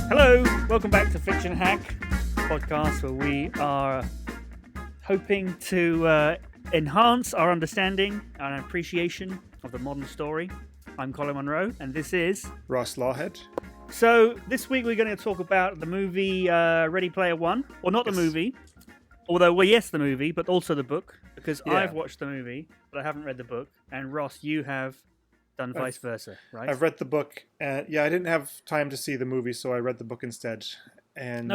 Hello, welcome back to Fiction Hack podcast, where we are hoping to enhance our understanding and appreciation of the modern story. I'm Colin Monroe, and this is Ross Lawhead. So this week we're going to talk about the movie Ready Player One, or not the movie, although yes, the movie, but also the book, because I've watched the movie, but I haven't read the book, and Ross, you have done vice versa, right? I've read the book, and I didn't have time to see the movie, so I read the book instead. And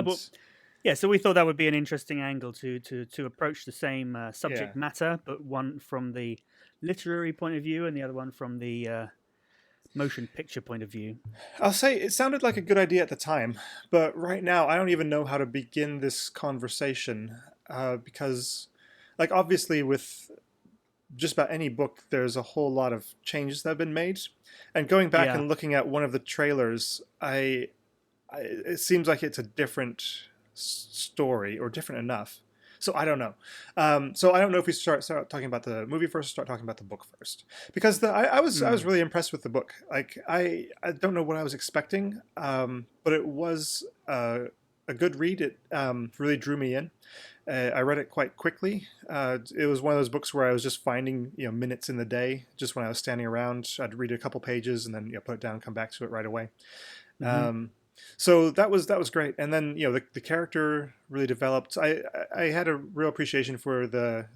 so we thought that would be an interesting angle to approach the same subject matter, but one from the literary point of view and the other one from the motion picture point of view. I'll say it sounded like a good idea at the time, but right now I don't even know how to begin this conversation because, like, obviously with just about any book, there's a whole lot of changes that have been made. And going back and looking at one of the trailers, it seems like it's a different story, or different enough. So I don't know. So I don't know if we start talking about the movie first or start talking about the book first. Because I was really impressed with the book. Like, I don't know what I was expecting, but it was a good read. It really drew me in. I read it quite quickly. It was one of those books where I was just finding minutes in the day. Just when I was standing around, I'd read a couple pages and then put it down, come back to it right away. Mm-hmm. So that was great. And then the character really developed. I had a real appreciation for the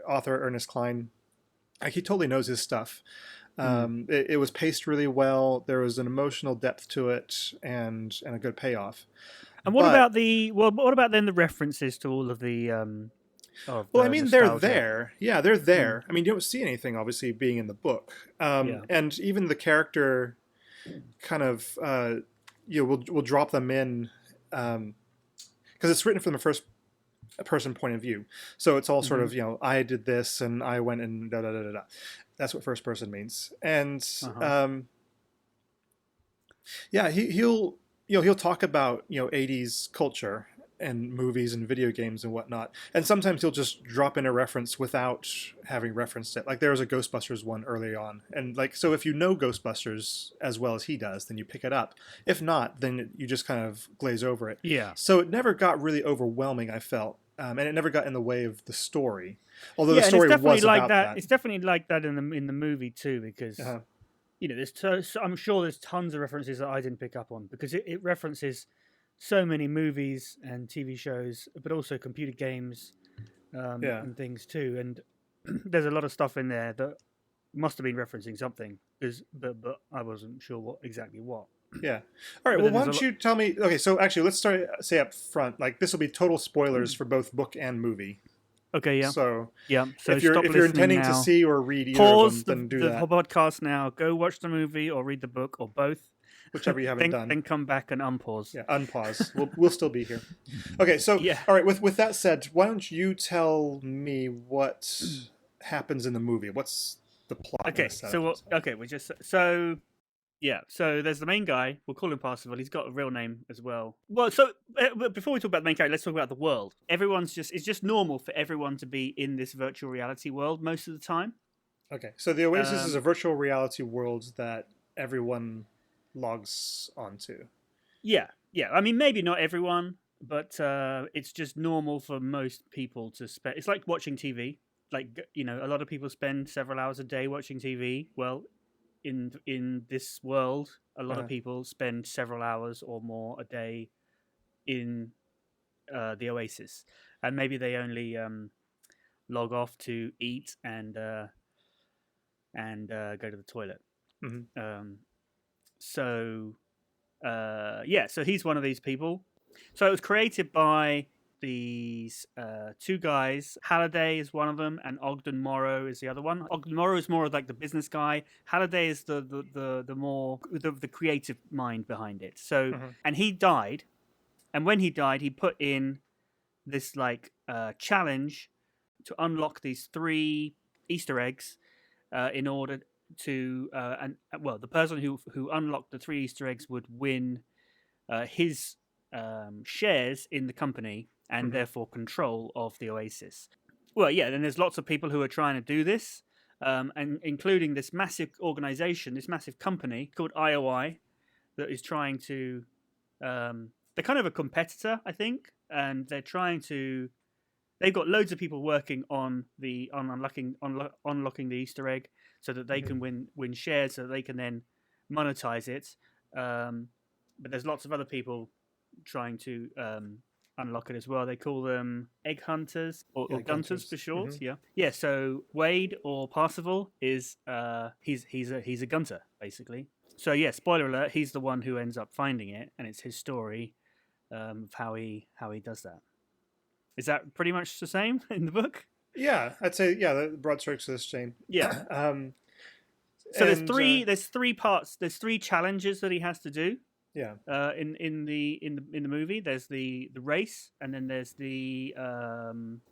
author, Ernest Cline. He totally knows his stuff. It was paced really well. There was an emotional depth to it and a good payoff. And what about then the references to all of the? I mean, they're there. Yeah, they're there. I mean, you don't see anything obviously being in the book, and even the character kind of we'll drop them in because it's written from the first person point of view. So it's all sort of I did this and I went and da da da da da. That's what first person means, and he'll talk about 80s culture and movies and video games and whatnot, and sometimes he'll just drop in a reference without having referenced it. Like there was a Ghostbusters one early on, and so if you know Ghostbusters as well as he does, then you pick it up. If not, then you just kind of glaze over it. So it never got really overwhelming, I felt, and it never got in the way of the story, although the story was about that. It's definitely like that in the movie too, because I'm sure there's tons of references that I didn't pick up on, because it references so many movies and TV shows, but also computer games and things too. And there's a lot of stuff in there that must have been referencing something, but I wasn't sure exactly what. Yeah. All right. Well, why don't you tell me? Okay, so actually, let's say up front. Like, this will be total spoilers for both book and movie. Okay, yeah. So if you're intending to see or read either of them, then do that. Pause the podcast now. Go watch the movie or read the book or both. Whichever you haven't done. Then come back and unpause. Yeah, unpause. We'll still be here. Okay, so all right. With that said, why don't you tell me what happens in the movie? What's the plot? Okay, so there's the main guy. We'll call him Parsifal. He's got a real name as well. Well, so before we talk about the main character, let's talk about the world. It's just normal for everyone to be in this virtual reality world most of the time. Okay, so the Oasis is a virtual reality world that everyone logs onto. Yeah. I mean, maybe not everyone, but it's just normal for most people to spend. It's like watching TV. Like, a lot of people spend several hours a day watching TV. Well, in this world, a lot of people spend several hours or more a day in the Oasis, and maybe they only log off to eat and go to the toilet. So he's one of these people. So it was created by these two guys. Halliday is one of them, and Ogden Morrow is the other one. Ogden Morrow is more of like the business guy. Halliday is the more the creative mind behind it. So and he died, and when he died, he put in this challenge to unlock these 3 Easter eggs in order to the person who unlocked the 3 Easter eggs would win his shares in the company and therefore control of the Oasis. Well, yeah, then there's lots of people who are trying to do this. and including this massive organization, this massive company called IOI that is trying to. They're kind of a competitor, I think, and they're trying to. They've got loads of people working on unlocking the Easter egg, so that they Mhm. can win shares, so that they can then monetize it. But there's lots of other people trying to unlock it as well. They call them egg hunters Yeah, or gunters for Gunters. short. Hmm. Yeah. So Wade or Parsifal is he's a gunter basically. So yeah, spoiler alert, he's the one who ends up finding it, and it's his story of how he does that. Is that pretty much the same in the book? Yeah, I'd say yeah. The broad strokes of the same. Yeah. um, So and there's three parts. There's three challenges that he has to do. yeah, In the movie, there's the race, and then there's the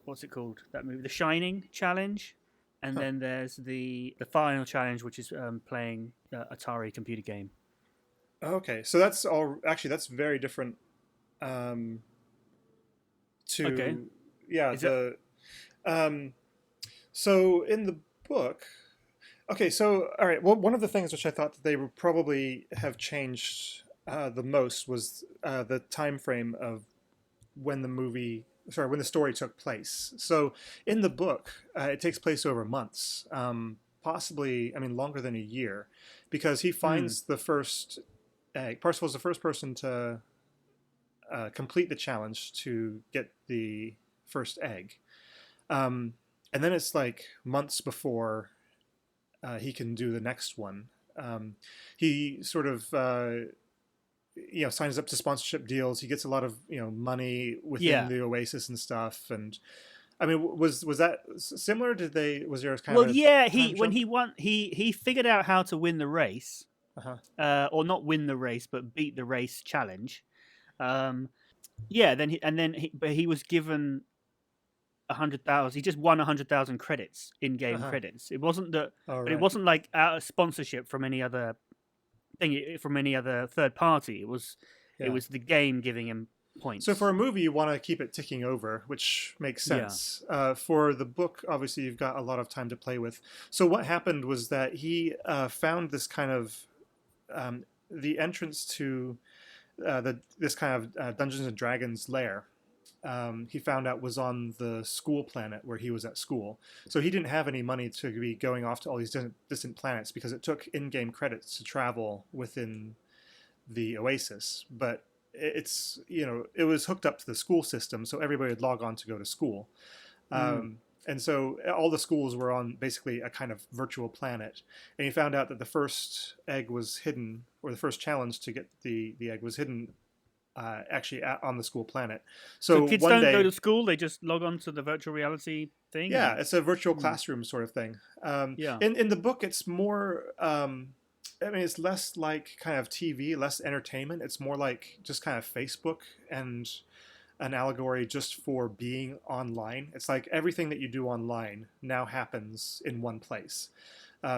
what's it called, that movie, The Shining challenge, and huh. then there's the final challenge, which is playing Atari computer game. Okay, so that's all. Actually, that's very different. Um, Okay, to yeah is it the um, so in the book. Okay, so all right. Well, one of the things which I thought that they would probably have changed the most was the time frame of when the movie, sorry, when the story took place. So in the book, it takes place over months, possibly, I mean, longer than a year, because he mm, finds the first egg. Parsifal's the first person to complete the challenge to get the first egg. Um, and then it's like months before he can do the next one. He sort of signs up to sponsorship deals. He gets a lot of money within yeah. the Oasis and stuff. And I mean, was that similar? Did they was there kind Well, of a yeah, time when jump? he won, he figured out how to win the race, Uh huh. or not win the race, but beat the race challenge. Um, yeah, but he was given 100,000. He just won 100,000 credits, Uh in-game huh. credits. It wasn't that, All but it right. wasn't like out of sponsorship from any other thing, from any other third party. It Yeah. was the game giving him So for points. a movie, you want to keep it ticking over, which makes Yeah. sense. For the book, obviously, you've got a lot of time to play with. So what happened was that he found this kind of the entrance to this kind of Dungeons and Dragons lair. He found out was on the school planet where he was at school. So he didn't have any money to be going off to all these distant planets because it took in-game credits to travel within the Oasis. But it's it was hooked up to the school system, so everybody would log on to go to school. Mm. And so all the schools were on basically a kind of virtual planet. And he found out that the first egg was hidden, or the first challenge to get the egg was hidden actually on the school planet. So So kids one don't go day, to school; they just log on to the virtual reality thing, yeah, and it's a virtual mm, classroom sort of thing. yeah, In the book, it's more. I mean, it's less like kind of TV, less entertainment. It's more like just kind of Facebook and an allegory just for being online. It's like everything that you do online now happens in one place.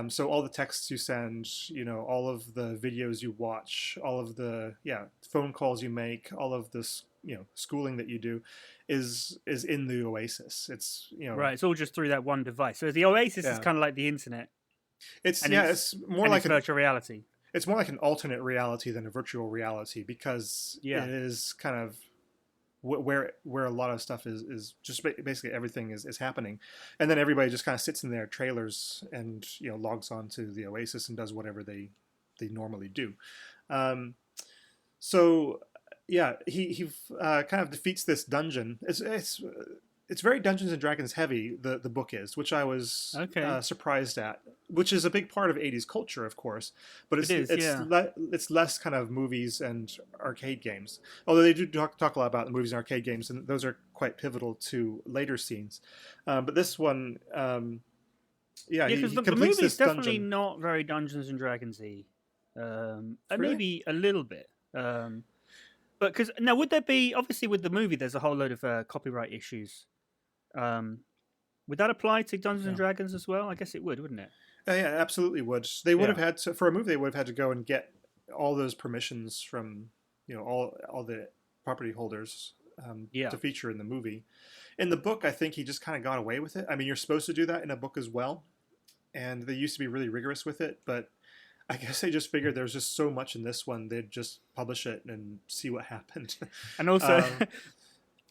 So all the texts you send, all of the videos you watch, all of the phone calls you make, all of this schooling that you do, is in the Oasis. It's right. It's all just through that one device. So the Oasis is yeah, kind of like the internet, it's and yeah, it's more it's like virtual reality. an alternate reality than a virtual reality because Yeah. it is kind of where a lot of stuff is just basically everything is happening, and then everybody just kind of sits in their trailers and logs on to the Oasis and does whatever they normally do. Um, so yeah, he kind of defeats this dungeon. It's very Dungeons and Dragons heavy. The book is, which I was Okay. surprised at, which is a big part of '80s culture, of course. But It is. Yeah. it's less kind of movies and arcade games. Although they do talk a lot about the movies and arcade games, and those are quite pivotal to later scenes. But this one, yeah, Yeah, because he the completes movie is this definitely dungeon. not very Dungeons and Dragonsy. Really? Maybe a little bit. But because now, would there be, obviously with the movie? There's a whole load of copyright issues. Um, would that apply to Dungeons and Yeah. Dragons as well? I guess it would, wouldn't it? Yeah, absolutely would. They would have Yeah. had to for a movie. They would have had to go and get all those permissions from all the property holders Yeah. to feature in the movie. In the book, I think he just kind of got away with it. I mean, you're supposed to do that in a book as well, and they used to be really rigorous with it, but I guess they just figured there's just so much in this one, they'd just publish it and see what happened. And also, um,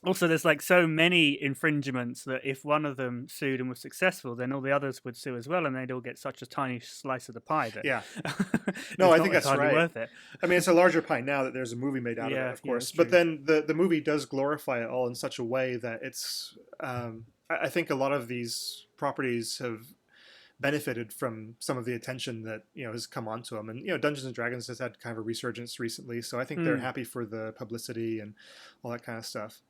also, there's like so many infringements that if one of them sued and was successful, then all the others would sue as well, and they'd all get such a tiny slice of the pie that yeah, it's no, I not think that's hardly right. worth it. I mean, it's a larger pie now that there's a movie made out of it, Yeah, of yeah, course. that's But true. then the movie does glorify it all in such a way that it's. I think a lot of these properties have benefited from some of the attention that has come onto them, and Dungeons and Dragons has had kind of a resurgence recently, so I think they're happy for the publicity and all that kind of stuff.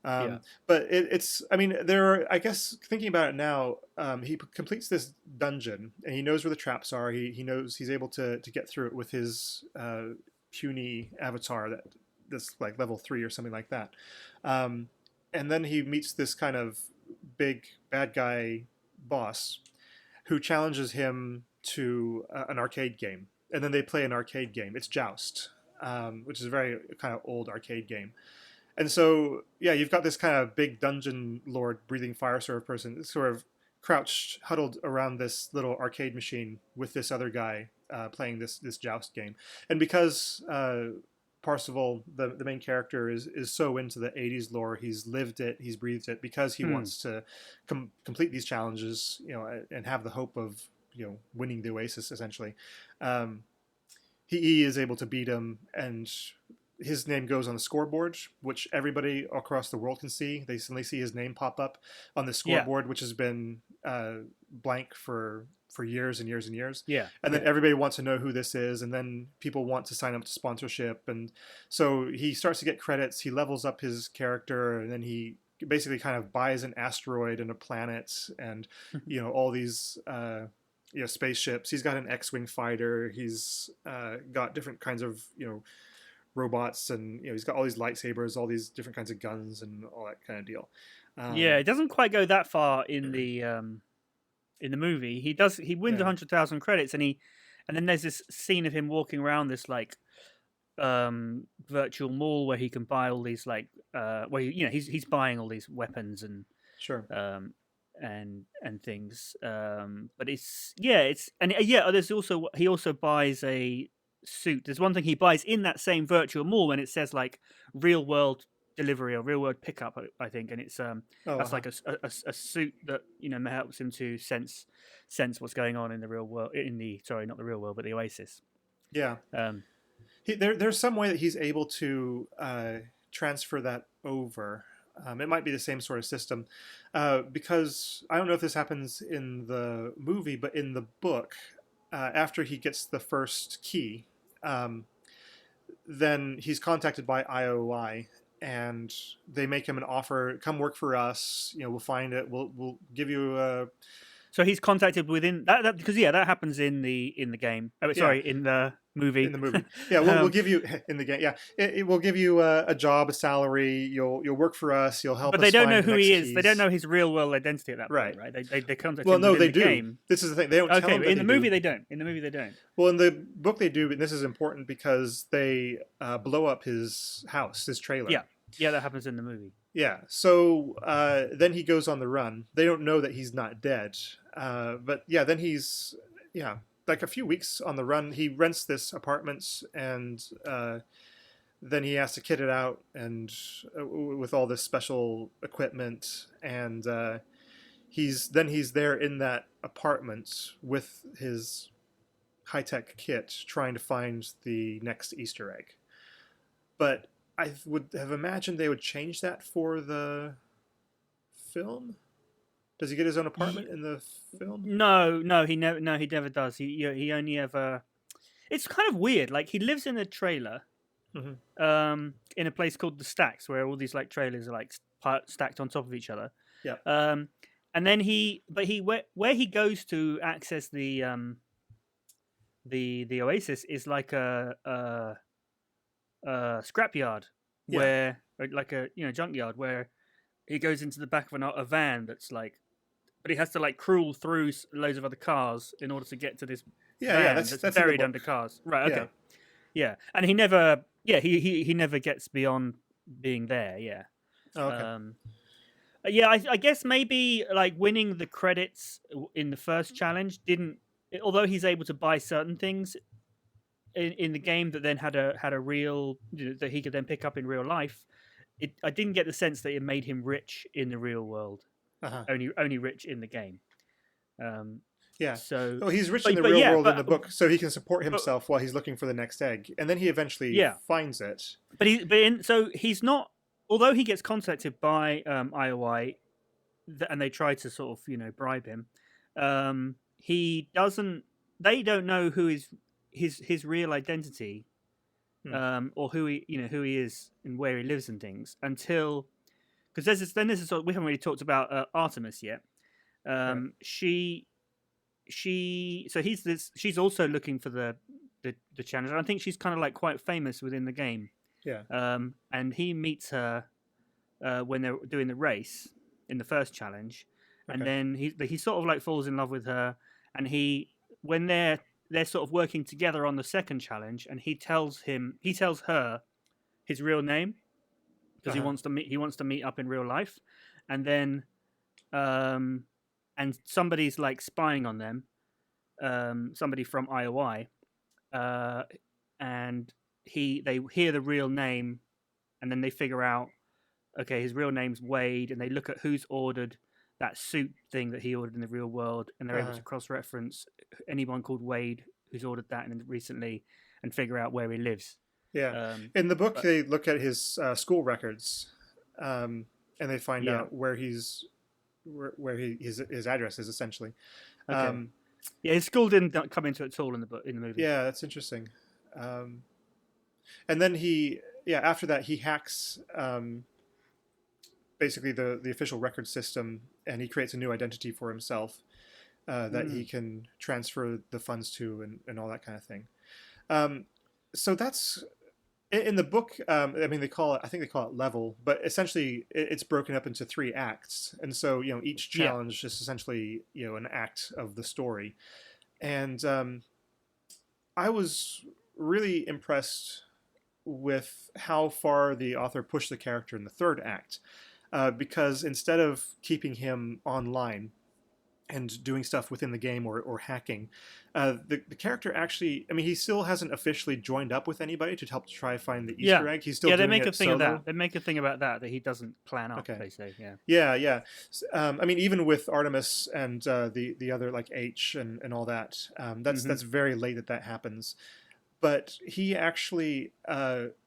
Yeah. But it's, I mean, there are, I guess, thinking about it now, he completes this dungeon and he knows where the traps are. He knows he's able to get through it with his puny avatar that's like level 3 or something like that. And then he meets this kind of big bad guy boss who challenges him to an arcade game. And then they play an arcade game. It's Joust, which is a very kind of old arcade game. And so, yeah, you've got this kind of big dungeon lord breathing fire sort of person sort of crouched, huddled around this little arcade machine with this other guy playing this Joust game. And because Parsival, the main character, is so into the 80s lore, he's lived it, he's breathed it, because he wants to complete these challenges, and have the hope of, winning the Oasis, essentially. He is able to beat him, and his name goes on the scoreboard, which everybody across the world can see. They suddenly see his name pop up on the scoreboard, which has been blank for years and years and years. Yeah. And then everybody wants to know who this is, and then people want to sign up to sponsorship. And so he starts to get credits. He levels up his character, and then he basically kind of buys an asteroid and a planet and, all these... spaceships. He's got an X-wing fighter. He's got different kinds of robots, and he's got all these lightsabers, all these different kinds of guns, and all that kind of deal. Yeah, it doesn't quite go that far in the movie. He wins 100,000 credits, and then there's this scene of him walking around this like virtual mall where he can buy all these like where he's buying all these weapons and sure and things. But there's also he also buys a suit. There's one thing he buys in that same virtual mall, and it says like real world delivery or real world pickup, I think, and it's that's like a suit that helps him to sense what's going on in the real world, not the real world, but the Oasis. Yeah. There's some way that he's able to transfer that over. It might be the same sort of system, because I don't know if this happens in the movie, but in the book, after he gets the first key, then he's contacted by IOI, and they make him an offer: come work for us. We'll find it. We'll give you a. So he's contacted within that because that happens in the game. Oh, sorry, in the movie. In the movie, yeah, we'll give you in the game. Yeah, it will give you a job, a salary. You'll work for us. You'll help. But us they don't find know the who next he is. keys. They don't know his real world identity at that point, right? They contact him. Well, no, they the do. Game. This is the thing. They don't tell him. In the movie they don't. In the movie they don't. Well, in the book they do, and this is important because they blow up his house, his trailer. Yeah, that happens in the movie. Yeah, so then he goes on the run. They don't know that he's not dead. But yeah, then he's, like a few weeks on the run. He rents this apartment, and then he has to kit it out and with all this special equipment. And he's there in that apartment with his high-tech kit trying to find the next Easter egg. But I would have imagined they would change that for the film. Does he get his own apartment in the film? No, he never does. He only ever. It's kind of weird. Like he lives in a trailer, in a place called the Stacks, where all these like trailers are like stacked on top of each other. Yeah. And then where he goes to access the Oasis is like a scrapyard, where like a junkyard, where he goes into the back of a van that's like, but he has to like crawl through loads of other cars in order to get to this van that's buried under cars. Right. Okay. Yeah, and he never he never gets beyond being there. Yeah. Oh, okay. Yeah, I guess maybe like winning the credits in the first challenge didn't. Although he's able to buy certain things in the game that then had a real that he could then pick up in real life. I didn't get the sense that it made him rich in the real world. Uh-huh. Only rich in the game. Um, Yeah. so, Well, he's rich in the but real yeah, world in the book, so he can support but himself while he's looking for the next egg, and then he eventually yeah, finds it. so he's not. Although he gets contacted by IOI, and they try to sort of bribe him. He doesn't. They don't know who is his real identity, Hmm. or who he is and where he lives and things until because there's this sort of, we haven't really talked about Artemis yet. Right. She's also looking for the challenge. And I think she's kind of like quite famous within the game. Yeah. And he meets her when they're doing the race in the first challenge, and Okay. then he sort of like falls in love with her, and when they're sort of working together on the second challenge, and he tells her his real name because Uh-huh. he wants to meet up in real life, and then um and somebody's like spying on them, somebody from IOI, uh and they hear the real name, and then they figure out, okay, his real name's Wade, and they look at who's ordered that suit thing that he ordered in the real world, and they're able Uh-huh. to cross-reference anyone called Wade who's ordered that recently, and figure out where he lives. Yeah. Um, In the book, but they look at his school records, and they find yeah, out his address is essentially. okay, Um, yeah, his school didn't come into it at all in the movie. yeah, that's interesting. Um, and then after that, he hacks basically the official record system, and he creates a new identity for himself that he Mm. can transfer the funds to, and all that kind of thing. Um, so that's in the book. I mean, I think they call it level, but essentially it's broken up into 3 acts, and so each Yeah, challenge is essentially an act of the story. And I was really impressed with how far the author pushed the character in the third act, because instead of keeping him online and doing stuff within the game, or hacking, the character actually, I mean, he still hasn't officially joined up with anybody to help try find the yeah, Easter egg. He's still yeah. They doing make a it thing of that. solo. They make a thing about that he doesn't plan up. Okay. They say, yeah. Yeah, yeah. I mean, even with Artemis and the other, like H and all that, Hmm. that's very late that happens. But he actually,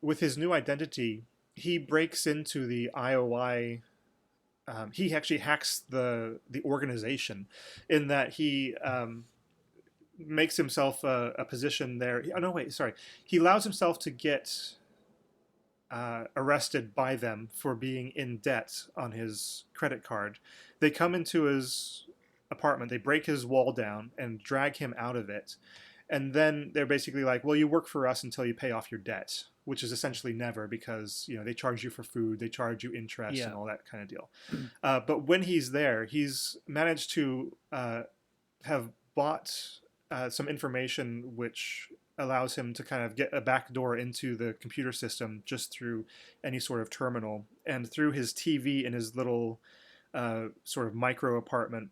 with his new identity, he breaks into the IOI. He actually hacks the organization, in that he makes himself a position there. Oh no, wait, sorry. He allows himself to get arrested by them for being in debt on his credit card. They come into his apartment, they break his wall down and drag him out of it. And then they're basically like, well, you work for us until you pay off your debt, which is essentially never, because they charge you for food, they charge you interest, and Yeah, all that kind of deal. But when he's there, he's managed to have bought some information which allows him to kind of get a back door into the computer system just through any sort of terminal, and through his TV in his little sort of micro apartment.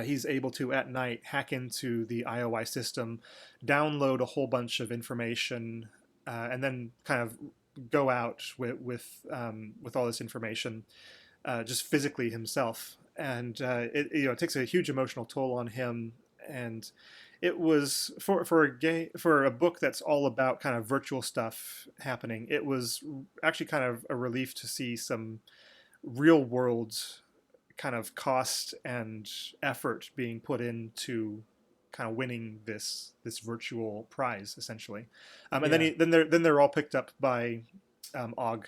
He's able to, at night, hack into the IOI system, download a whole bunch of information, and then kind of go out with all this information, just physically himself. And it takes a huge emotional toll on him. And it was for a book that's all about kind of virtual stuff happening. It was actually kind of a relief to see some real world kind of cost and effort being put into kind of winning this virtual prize, essentially. And then yeah. they're all picked up by Og,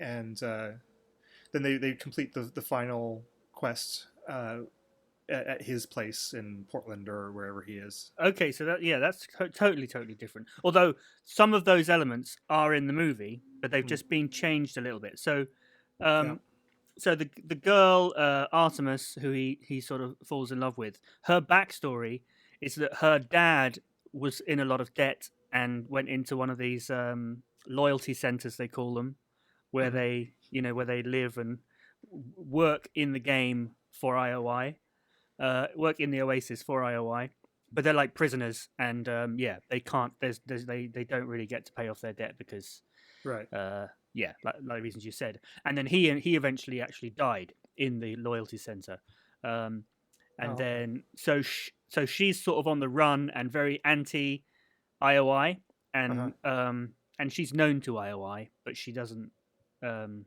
and then they complete the final quest at his place in Portland, or wherever he is. Okay, so that's totally different. Although some of those elements are in the movie, but they've Hmm. just been changed a little bit. So, Yeah. um, the girl Artemis, who he sort of falls in love with, her backstory is that her dad was in a lot of debt and went into one of these loyalty centers, they call them, where Hmm. they where they live and work in the game for IOI, work in the Oasis for IOI, but they're like prisoners, and yeah, they can't. They don't really get to pay off their debt because Right. yeah, like the reasons you said. And then he eventually actually died in the loyalty center, and Oh, okay. then so she's sort of on the run and very anti IOI, Uh-huh. and she's known to IOI, but she doesn't. And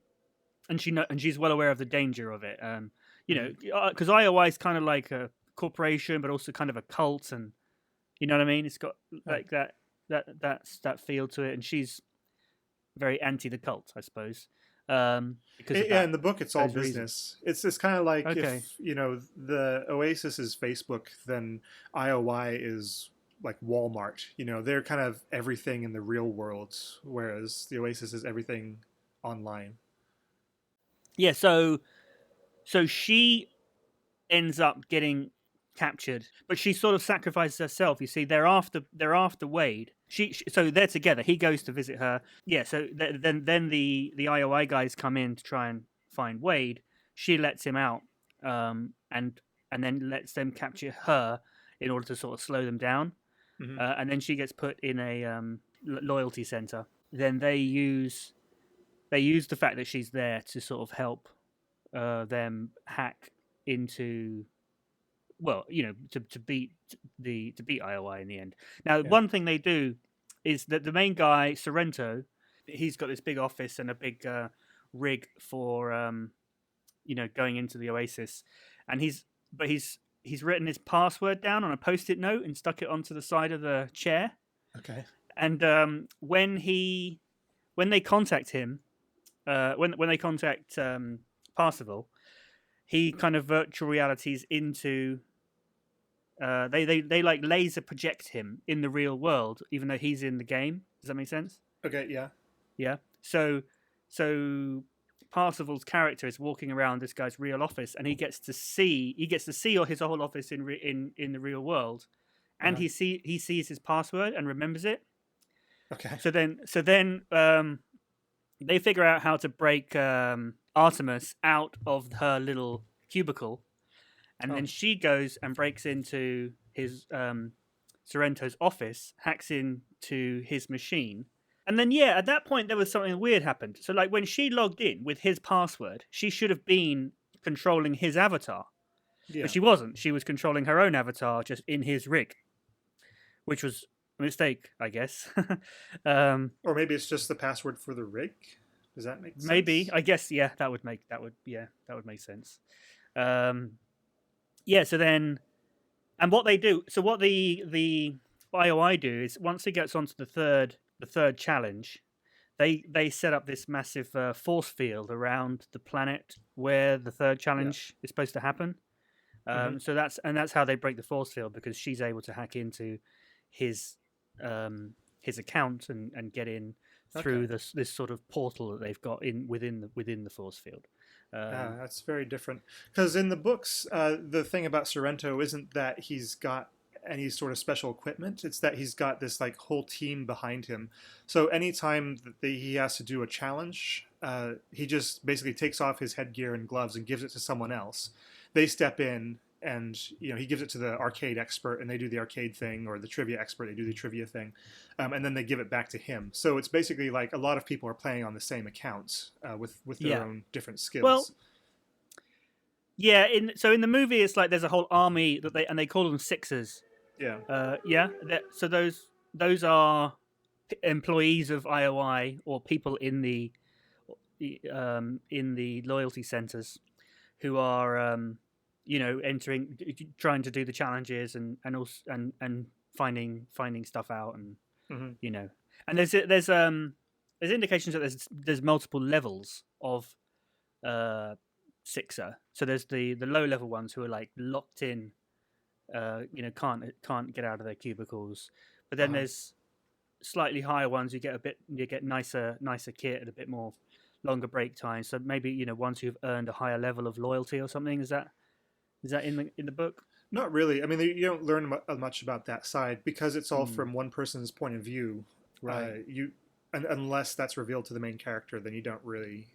she's well aware of the danger of it. You Hmm. know, because IOI is kind of like a corporation, but also kind of a cult, and you know what I mean. It's got Yeah. like that feel to it, and she's very anti the cult, I suppose, because of Yeah, that in the book, it's all those reasons. business. It's kind of like Okay. if the Oasis is Facebook, then IOI is like Walmart. They're kind of everything in the real world, whereas the Oasis is everything online. Yeah. So she ends up getting captured, but she sort of sacrifices herself. You see, they're after Wade. So they're together. He goes to visit her. Yeah. So then the IOI guys come in to try and find Wade. She lets him out, and then lets them capture her in order to sort of slow them down. Hmm. And then she gets put in a loyalty center. Then they use the fact that she's there to sort of help them hack into, well, to beat IOI in the end. Now, Yeah. one thing they do is that the main guy Sorrento, he's got this big office and a big rig for going into the Oasis, and he's written his password down on a post-it note and stuck it onto the side of the chair. Okay. And when they contact him, when they contact Parsival, he kind of virtual realities into. They like laser project him in the real world, even though he's in the game. Does that make sense? Okay. Yeah. Yeah. So Parsival's character is walking around this guy's real office, and he gets to see his whole office in the real world, and Uh-huh. he sees his password and remembers it. Okay. So then they figure out how to break Artemis out of her little cubicle, and then Oh. she goes and breaks into his Sorrento's office, hacks into his machine, and then yeah, at that point there was something weird happened. So like when she logged in with his password, she should have been controlling his avatar, but Yeah. she wasn't. She was controlling her own avatar just in his rig, which was a mistake, I guess. um, Or maybe it's just the password for the rig. Does that make maybe, sense? I guess, yeah, that would make sense. Um, yeah, so then, and what they do, so what the IOI do is once it gets onto the third challenge, they set up this massive force field around the planet where the third Yeah. challenge is supposed to happen. Hmm. So that's how they break the force field, because she's able to hack into his his account and get in Okay. through this sort of portal that they've got in within the force field. Um, That's very different. Because in the books, the thing about Sorrento isn't that he's got any sort of special equipment. It's that he's got this like whole team behind him. So anytime that he has to do a challenge, he just basically takes off his headgear and gloves and gives it to someone else. They step in, and he gives it to the arcade expert, and they do the arcade thing, or the trivia expert, they do the trivia thing, and then they give it back to him. So it's basically like a lot of people are playing on the same accounts with their yeah. own different Well, skills. yeah. In the movie, it's like there's a whole army that they call them Sixers. Yeah. Yeah. So those are employees of IOI or people in the loyalty centers who are trying to do the challenges and also and finding stuff out, and Hmm. you know and there's indications that there's multiple levels of uh Sixer. So there's the low level ones who are like locked in, can't get out of their cubicles, but then Uh-huh. there's slightly higher ones. You get nicer kit and a bit more longer break time. So maybe ones who've earned a higher level of loyalty or something. Is that in the book? Not really. I mean, you don't learn much about that side because it's all Hmm. from one person's point of view. Right. Unless that's revealed to the main character, then you don't really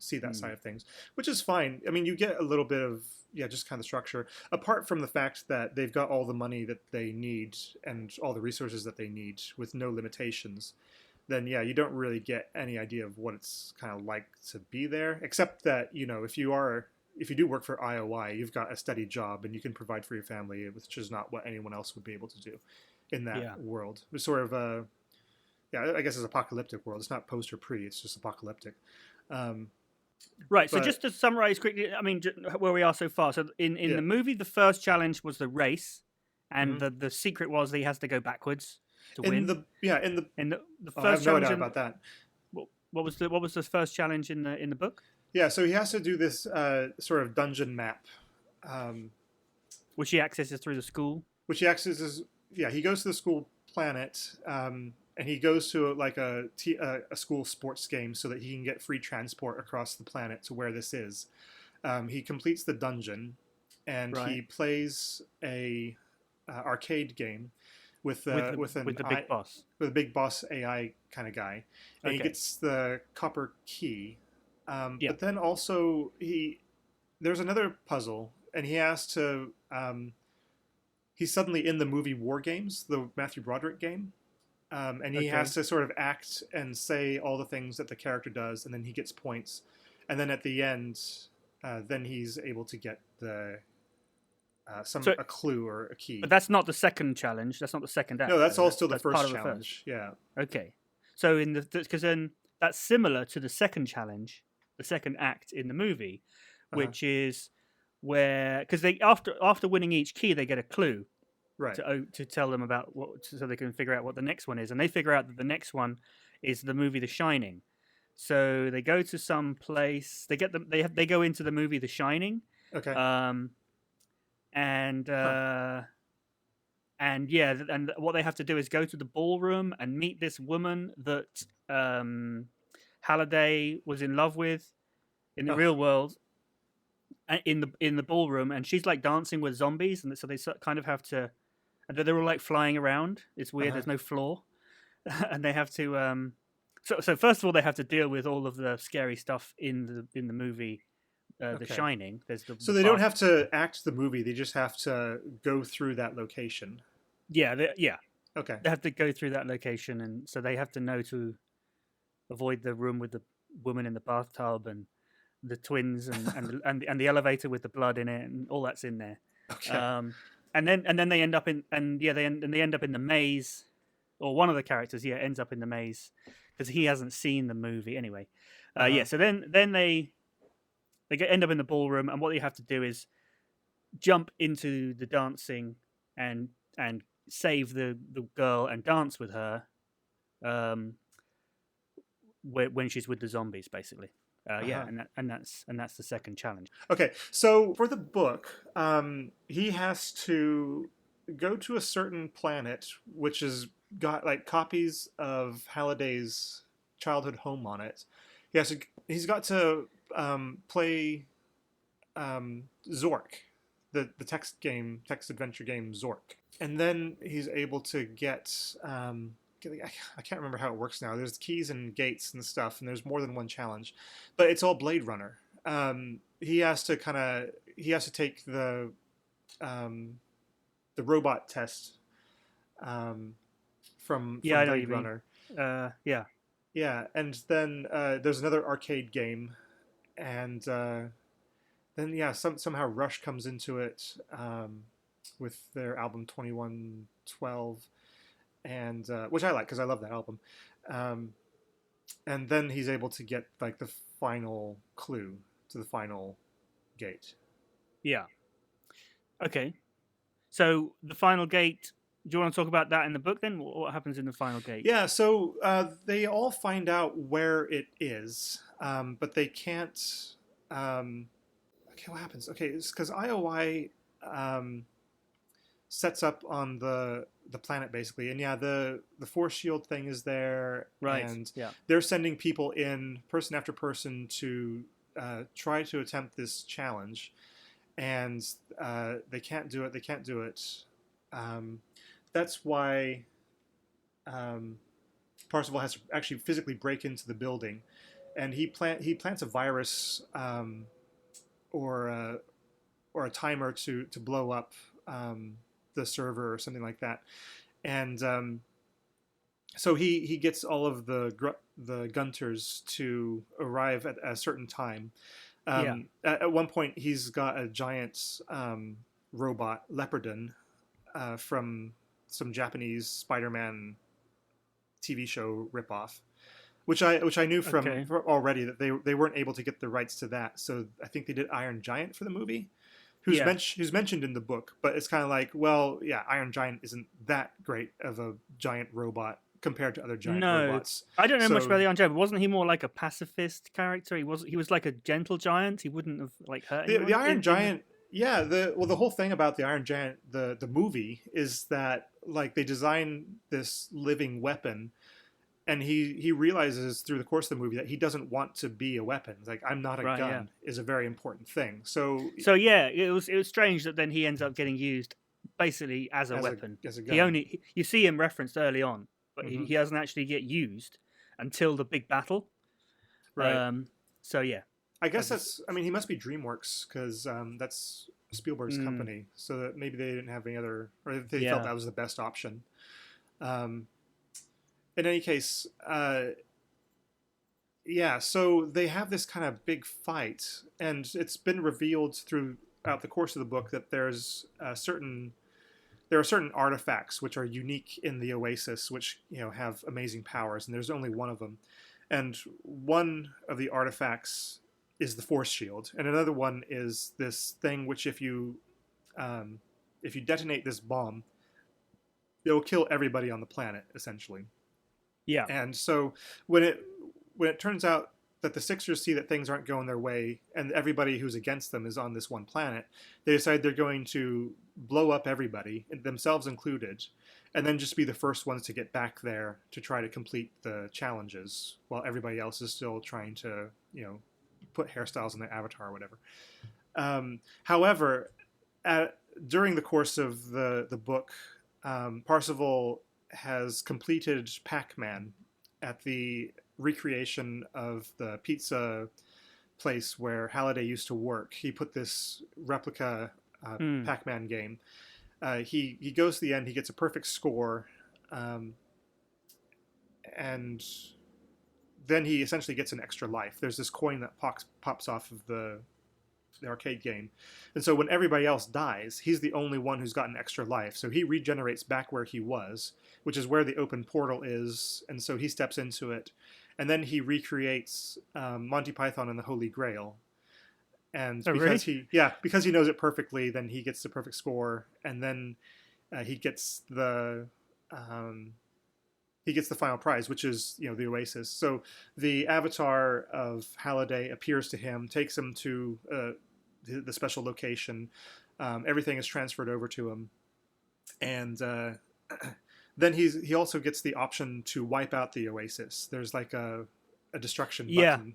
see that Hmm. side of things, which is fine. I mean, you get a little bit of just kind of structure apart from the fact that they've got all the money that they need and all the resources that they need with no limitations. Then yeah, you don't really get any idea of what it's kind of like to be there, except that if you do work for IOI, you've got a steady job and you can provide for your family, which is not what anyone else would be able to do in that Yeah. world. It's sort of a I guess it's apocalyptic world. It's not post or pre. It's just apocalyptic. Um, Right. So but just to summarize quickly, I mean, where we are so far. So in yeah, the movie, the first challenge was the race, and hmm the secret was that he has to go backwards to in win. the yeah in the And the I first have no challenge doubt in about that. what was the first challenge in the book? Yeah, so he has to do this sort of dungeon map, um, Which he accesses through the school. which he accesses. Yeah, he goes to the school planet, and he goes to like a school sports game so that he can get free transport across the planet to where this is. He completes the dungeon, and Right. he plays a arcade game with With the big boss. with a big boss AI kind of guy, and he Okay. gets the copper key. Yeah. But then also there's another puzzle, and he has to. He's suddenly in the movie War Games, the Matthew Broderick game, and he Okay. has to sort of act and say all the things that the character does, and then he gets points, and then at the end, then he's able to get the So, a clue or a key. but that's not the second challenge. That's not the second act. No, that's Though. all still the That's part first of the first. challenge. Yeah. Okay. So in the because then that's similar to the second challenge, the second act in the movie, Uh-huh. which is where because they after winning each key they get a clue Right. to tell them about what so they can figure out what the next one is, and they figure out that the next one is the movie The Shining. So they go to some place. They get them. They go into the movie The Shining. Okay. Um, and and yeah, and what they have to do is go to the ballroom and meet this woman that Halliday was in love with in the Oh, real world in the ballroom, and she's like dancing with zombies, and so they kind of have to, and they're all like flying around. It's weird. uh-huh. There's no floor, and they have to. So first of all, they have to deal with all of the scary stuff in the movie, The Okay. Shining. There's So they don't have to act the movie; they just have to go through that location. yeah, yeah. Okay. They have to go through that location, and so they have to know to avoid the room with the woman in the bathtub and the twins and the elevator with the blood in it and all that's in there. Okay. And then they end up in they end up in the maze, or one of the characters ends up in the maze because he hasn't seen the movie anyway. Uh-huh. So then they end up in the ballroom, and what you have to do is jump into the dancing and save the girl and dance with her when she's with the zombies, basically. Yeah, Uh-huh. and that's the second challenge. Okay. So for the book, he has to go to a certain planet, which has got like copies of Halliday's childhood home on it. He's got to play Zork, the text adventure game Zork, and then he's able to get. I can't remember how it works now. There's keys and gates and stuff, and there's more than one challenge, but it's all Blade Runner. He has to take the robot test from Yeah, I know what Blade you mean. Runner. Yeah, Yeah, and then there's another arcade game, and then yeah, somehow Rush comes into it with their album 2112, and which I like because I love that album. Um, and then he's able to get like the final clue to the final gate. yeah. Okay, so the final gate. Do you want to talk about that in the book then? What happens in the final gate? Yeah, so they all find out where it is, but they can't. Okay, what happens? Okay, it's because IOI sets up on the planet basically, and yeah, the force shield thing is there, Right. and Yeah. they're sending people in, person after person, to try to attempt this challenge, and they can't do it. They can't do it. That's why Parzival has to actually physically break into the building and he plants a virus, or or a timer to blow up the server or something like that. And so he gets all of the Gunters to arrive at a certain time. Yeah. At one point, he's got a giant robot Leopardon from some Japanese Spider-Man TV show ripoff, which I knew from Okay. already that they weren't able to get the rights to that. So I think they did Iron Giant for the movie, Yeah. who's mentioned in the book, but it's kind of like, well, yeah, Iron Giant isn't that great of a giant robot compared to other giant No, robots. I don't know much So about the Iron Giant. But wasn't he more like a pacifist character? He was like a gentle giant. He wouldn't have like hurt the anyone Iron in the. Giant, yeah, the whole thing about the Iron Giant, the movie, is that like they design this living weapon, and he realizes through the course of the movie that he doesn't want to be a weapon. It's like, I'm not a Right. Yeah. gun is a very important thing. So So yeah, it was strange that then he ends up getting used basically as a weapon. as a He gun, only you see him referenced early on, but hmm he doesn't actually get used until the big battle. right? Um. So yeah, I that guess was. that's. I mean, he must be DreamWorks because that's Spielberg's Mm, company. So that maybe they didn't have any other, or they felt yeah. that was the best option. Um, in any case, yeah. So they have this kind of big fight, and it's been revealed throughout the course of the book that there are certain artifacts which are unique in the Oasis, which have amazing powers, and there's only one of them. And one of the artifacts is the Force Shield, and another one is this thing which, if you detonate this bomb, it'll kill everybody on the planet essentially. Yeah. And so when it turns out that the Sixers see that things aren't going their way and everybody who's against them is on this one planet, they decide they're going to blow up everybody, themselves included, and then just be the first ones to get back there to try to complete the challenges while everybody else is still trying to, put hairstyles on their avatar or whatever. However, during the course of the book, Parzival has completed Pac-Man at the recreation of the pizza place where Halliday used to work. He put this replica Mm, Pac-Man game. He goes to the end. He gets a perfect score, and then he essentially gets an extra life. There's this coin that pops off of the arcade game, and so when everybody else dies, he's the only one who's got an extra life. So he regenerates back where he was, which is where the open portal is, and so he steps into it, and then he recreates Monty Python and the Holy Grail. And oh really? because he knows it perfectly, then he gets the perfect score, and then he gets um, the final prize, which is the Oasis. So the avatar of Halliday appears to him, takes him to the special location. Everything is transferred over to him, and then he also gets the option to wipe out the Oasis. There's like a destruction Yeah. button,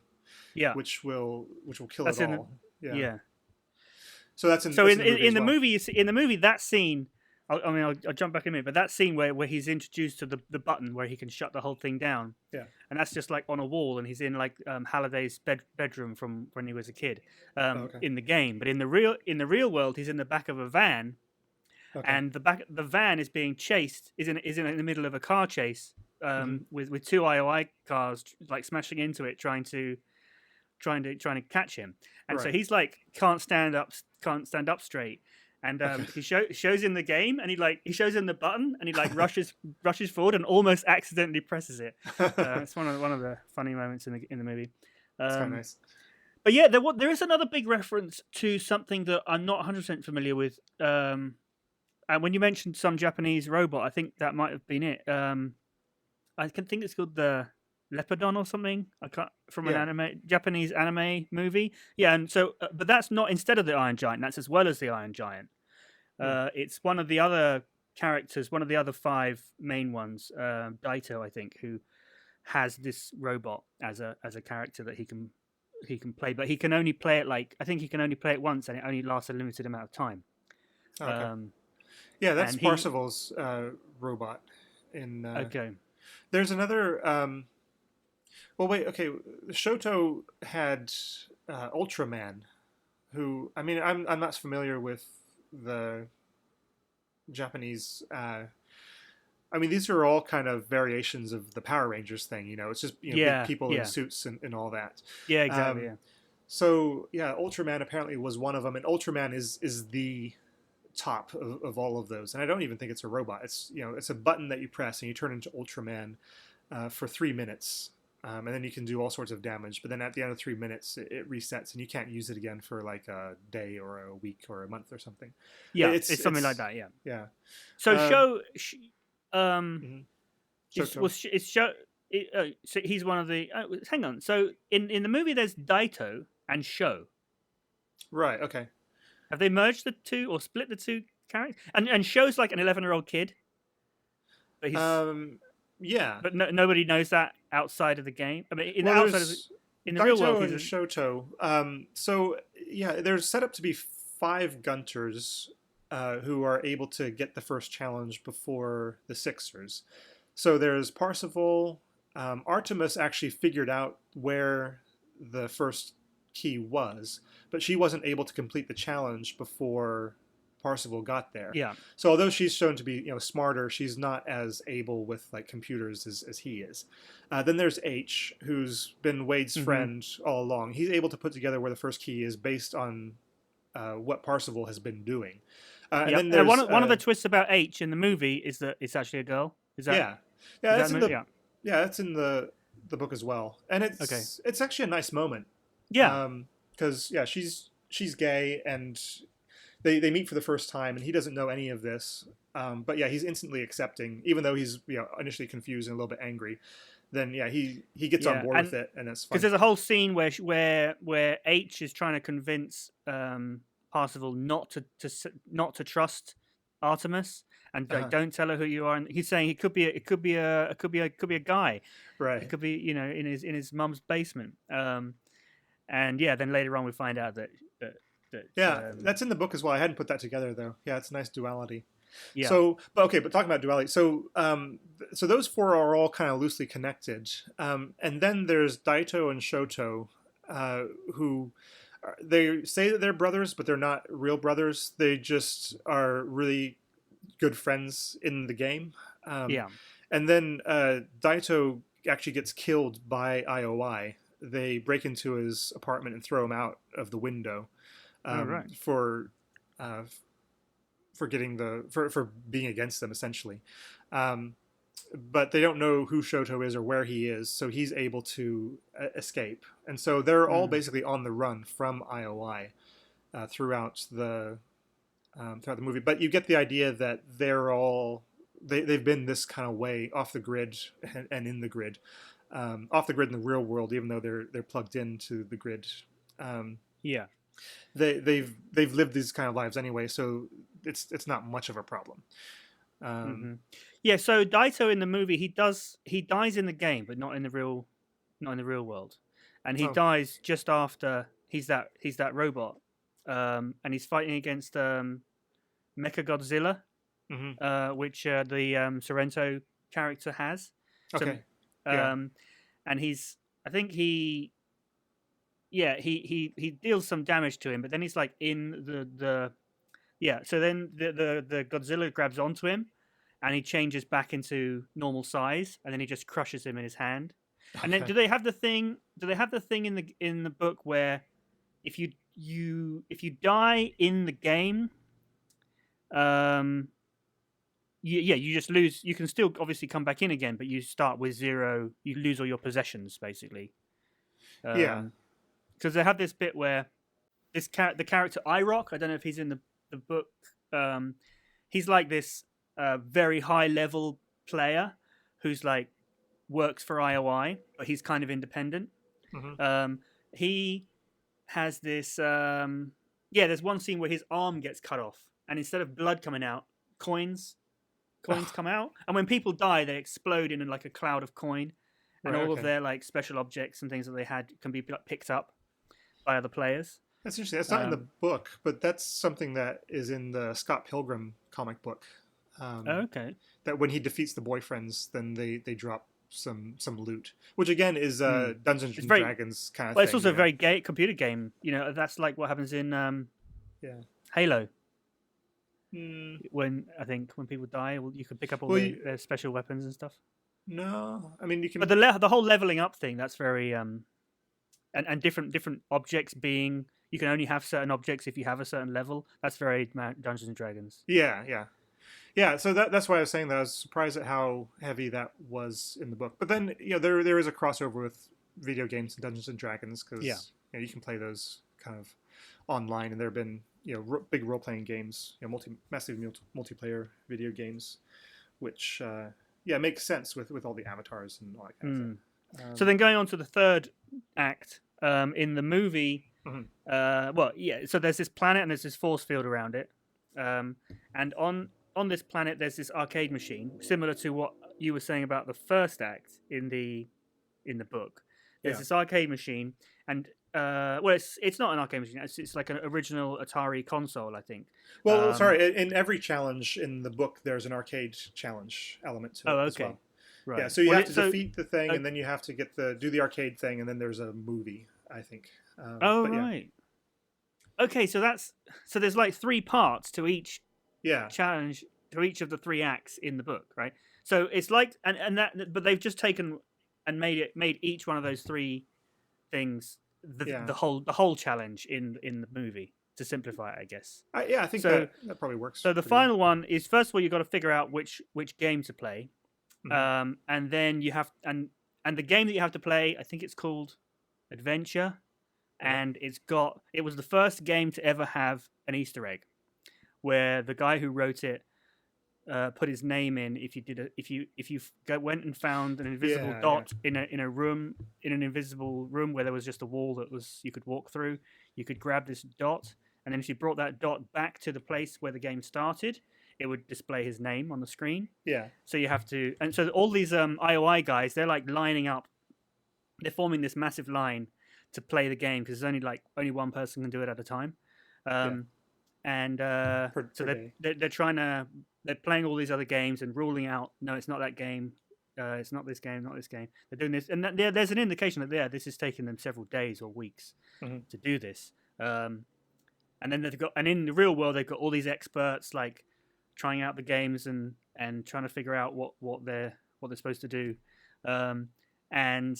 Yeah. which will kill That's it in the. all. Yeah. Yeah. So that's So in the movie in as the well. movie, in the movie, that scene. I'll jump back in a minute, but that scene where he's introduced to the button where he can shut the whole thing down, Yeah. and that's just like on a wall, and he's in like Halliday's bedroom from when he was a kid, Okay. in the game. But in the real world, he's in the back of a van, Okay. and the van is being chased, is in the middle of a car chase, hmm with two IOI cars like smashing into it, trying to catch him, and so Right. he's like can't stand up straight, and Okay. he shows him the game, and he shows him the button, and he like rushes forward and almost accidentally presses it. It's one of the funny moments in the movie. It's kind of Um, nice. but yeah, there is another big reference to something that I'm not 100% familiar with. And when you mentioned some Japanese robot, I think that might have been it. I can think it's called the Leopardon or something. I can't from an Yeah. Japanese anime movie. Yeah, and so but that's not instead of the Iron Giant. That's as well as the Iron Giant. Hmm. It's one of the other characters, one of the other five main ones, Daito, I think, who has this robot as a character that he can play, but he can only play it I think he can only play it once, and it only lasts a limited amount of time. Okay. Um, Yeah, that's and he Parzival's robot. In okay, there's another. Well, wait. Okay, Shoto had Ultraman, who I mean, I'm not familiar with the Japanese. I mean, these are all kind of variations of the Power Rangers thing. It's just big Yeah, people in yeah, suits and all that. yeah, exactly. Um, Yeah, so yeah, Ultraman apparently was one of them, and Ultraman is the top of all of those. And I don't even think it's a robot. It's a button that you press and you turn into Ultraman for 3 minutes. And then you can do all sorts of damage. But then at the end of 3 minutes, it resets, and you can't use it again for like a day or a week or a month or something. yeah, it's something like that. Yeah. Yeah. So Um, um, mhm. is Shoto. was is show. So he's one of the. Hang on. So in the movie, there's Daito and Sho. Right. Okay. Have they merged the two or split the two characters? And Sho's like an 11-year-old kid, but he's Um, yeah. but nobody knows that outside of the game. I mean, Well, there's in the real world, Daito he's and a, Shoto. So yeah, there's set up to be 5 Gunters who are able to get the first challenge before the Sixers. So there's Parsifal. Artemis actually figured out where the first key was, but she wasn't able to complete the challenge before Parsifal got there. yeah. So although she's shown to be smarter, she's not as able with like computers as he is. Then there's H, who's been Wade's Hmm. friend all along. He's able to put together where the first key is based on what Parsifal has been doing. And Yep. then And there's one of the twists about H in the movie is that it's actually a girl. yeah, Is yeah, that that's in movie? the Yeah. yeah, that's in the book as well, and Okay. it's actually a nice moment. Yeah. Because yeah, she's gay, and they meet for the first time, and he doesn't know any of this. But yeah, he's instantly accepting, even though he's initially confused and a little bit angry. Then yeah, he gets on Yeah. board And with it, and it's because fun. there's a whole scene where H is trying to convince Parsifal not to trust Artemis and like Uh-huh. don't tell her who you are. And he's saying it could be a guy. It Right. could be in his mum's basement. And yeah, then later on we find out that Yeah, that's in the book as well. I hadn't put that together though. Yeah, it's a nice duality. yeah. So, but okay, but talking about duality, so those 4 are all kind of loosely connected, and then there's Daito and Shoto, who they say that they're brothers, but they're not real brothers. They just are really good friends in the game. Um, Yeah. and then Daito actually gets killed by IOI. They break into his apartment and throw him out of the window Oh right. uh, for getting for being against them essentially. Um, but they don't know who Shoto is or where he is, so he's able to escape. And so they're all Mm. basically on the run from IOI throughout the movie. But you get the idea that they've been this kind of way off the grid and in the grid, off the grid in the real world, even though they're plugged into the grid. Um, Yeah. they've lived these kind of lives anyway, so it's not much of a problem. Hmm. Um, Yeah. So Daito in the movie he dies in the game, but not in the real world, and he oh, dies just after he's that robot, and he's fighting against Mecha Godzilla, hmm which the Sorrento character has. So, okay, yeah, and I think he deals some damage to him, but then he's like in the yeah. So then the Godzilla grabs onto him, and he changes back into normal size, and then he just crushes him in his hand. And then okay. do they have the thing? Do they have the thing in the book where if if you die in the game, um, you just lose. You can still obviously come back in again, but you start with 0. You lose all your possessions basically. Yeah, Because they have this bit where the character IROC, I don't know if he's in the book. He's like this very high level player who's like works for IOI, but he's kind of independent. hmm He has this. There's one scene where his arm gets cut off, and instead of blood coming out, coins come out, and when people die, they explode in like a cloud of coin, and right, all of okay. their like special objects and things that they had can be picked up by other players. That's interesting. That's not in the Um, book, but that's something that is in the Scott Pilgrim comic book. okay. That when he defeats the boyfriends, then they drop some loot, which again is Mm. Dungeons It's and very Dragons kind of well. thing. It's also a very gay computer game. You know, that's like what happens in Yeah. Halo. Mm, When I think when people die, well, you can pick up all well, their special weapons and stuff. no, I mean you But can. the whole leveling up thing, that's very and different objects being, you can only have certain objects if you have a certain level. That's very Dungeons and Dragons. Yeah, yeah. Yeah, so that's why I was saying that I was surprised at how heavy that was in the book. But then, there is a crossover with video games and Dungeons and Dragons Yeah. because you can play those kind of online, and there have been big role playing games, massive multiplayer video games, which makes sense with all the avatars and all that kind of thing. So then going on to the third act in the movie, Mhm. So there's this planet and there's this force field around it, and on this planet there's this arcade machine similar to what you were saying about the first act in the book. There's Yeah. this arcade machine, and it's not an arcade machine. It's like an original Atari console, I think. Well, sorry. In every challenge in the book, there's an arcade challenge element to it Oh, as okay. well. Right. Yeah, so you Well, have to defeat the thing, and then you have to do the arcade thing, and then there's a movie, I think. Oh, but yeah. right. Okay, so there's like three parts to each Yeah, challenge, to each of the three acts in the book, right? So it's like but they've just taken and made each one of those three things the whole challenge in the movie, to simplify it, I guess. I think So- that probably works. So the pretty well. final one is, first of all, you've got to figure out which game to play, and then you have and the game that you have to play, I think it's called Adventure, and it was the first game to ever have an Easter egg, where the guy who wrote it put his name in. If you went and found an invisible dot in a room, in an invisible room where there was just a wall that was you could walk through, you could grab this dot, and then if you brought that dot back to the place where the game started, it would display his name on the screen. Yeah. So you have to, and so all these IOI guys, they're like lining up, they're forming this massive line to play the game, because there's only one person can do it at a time. And so they're playing all these other games and ruling out, no, it's not that game, it's not this game, not this game. They're doing this, and there's an indication that this is taking them several days or weeks to do this. And then in the real world, they've got all these experts like trying out the games and trying to figure out what they're supposed to do. And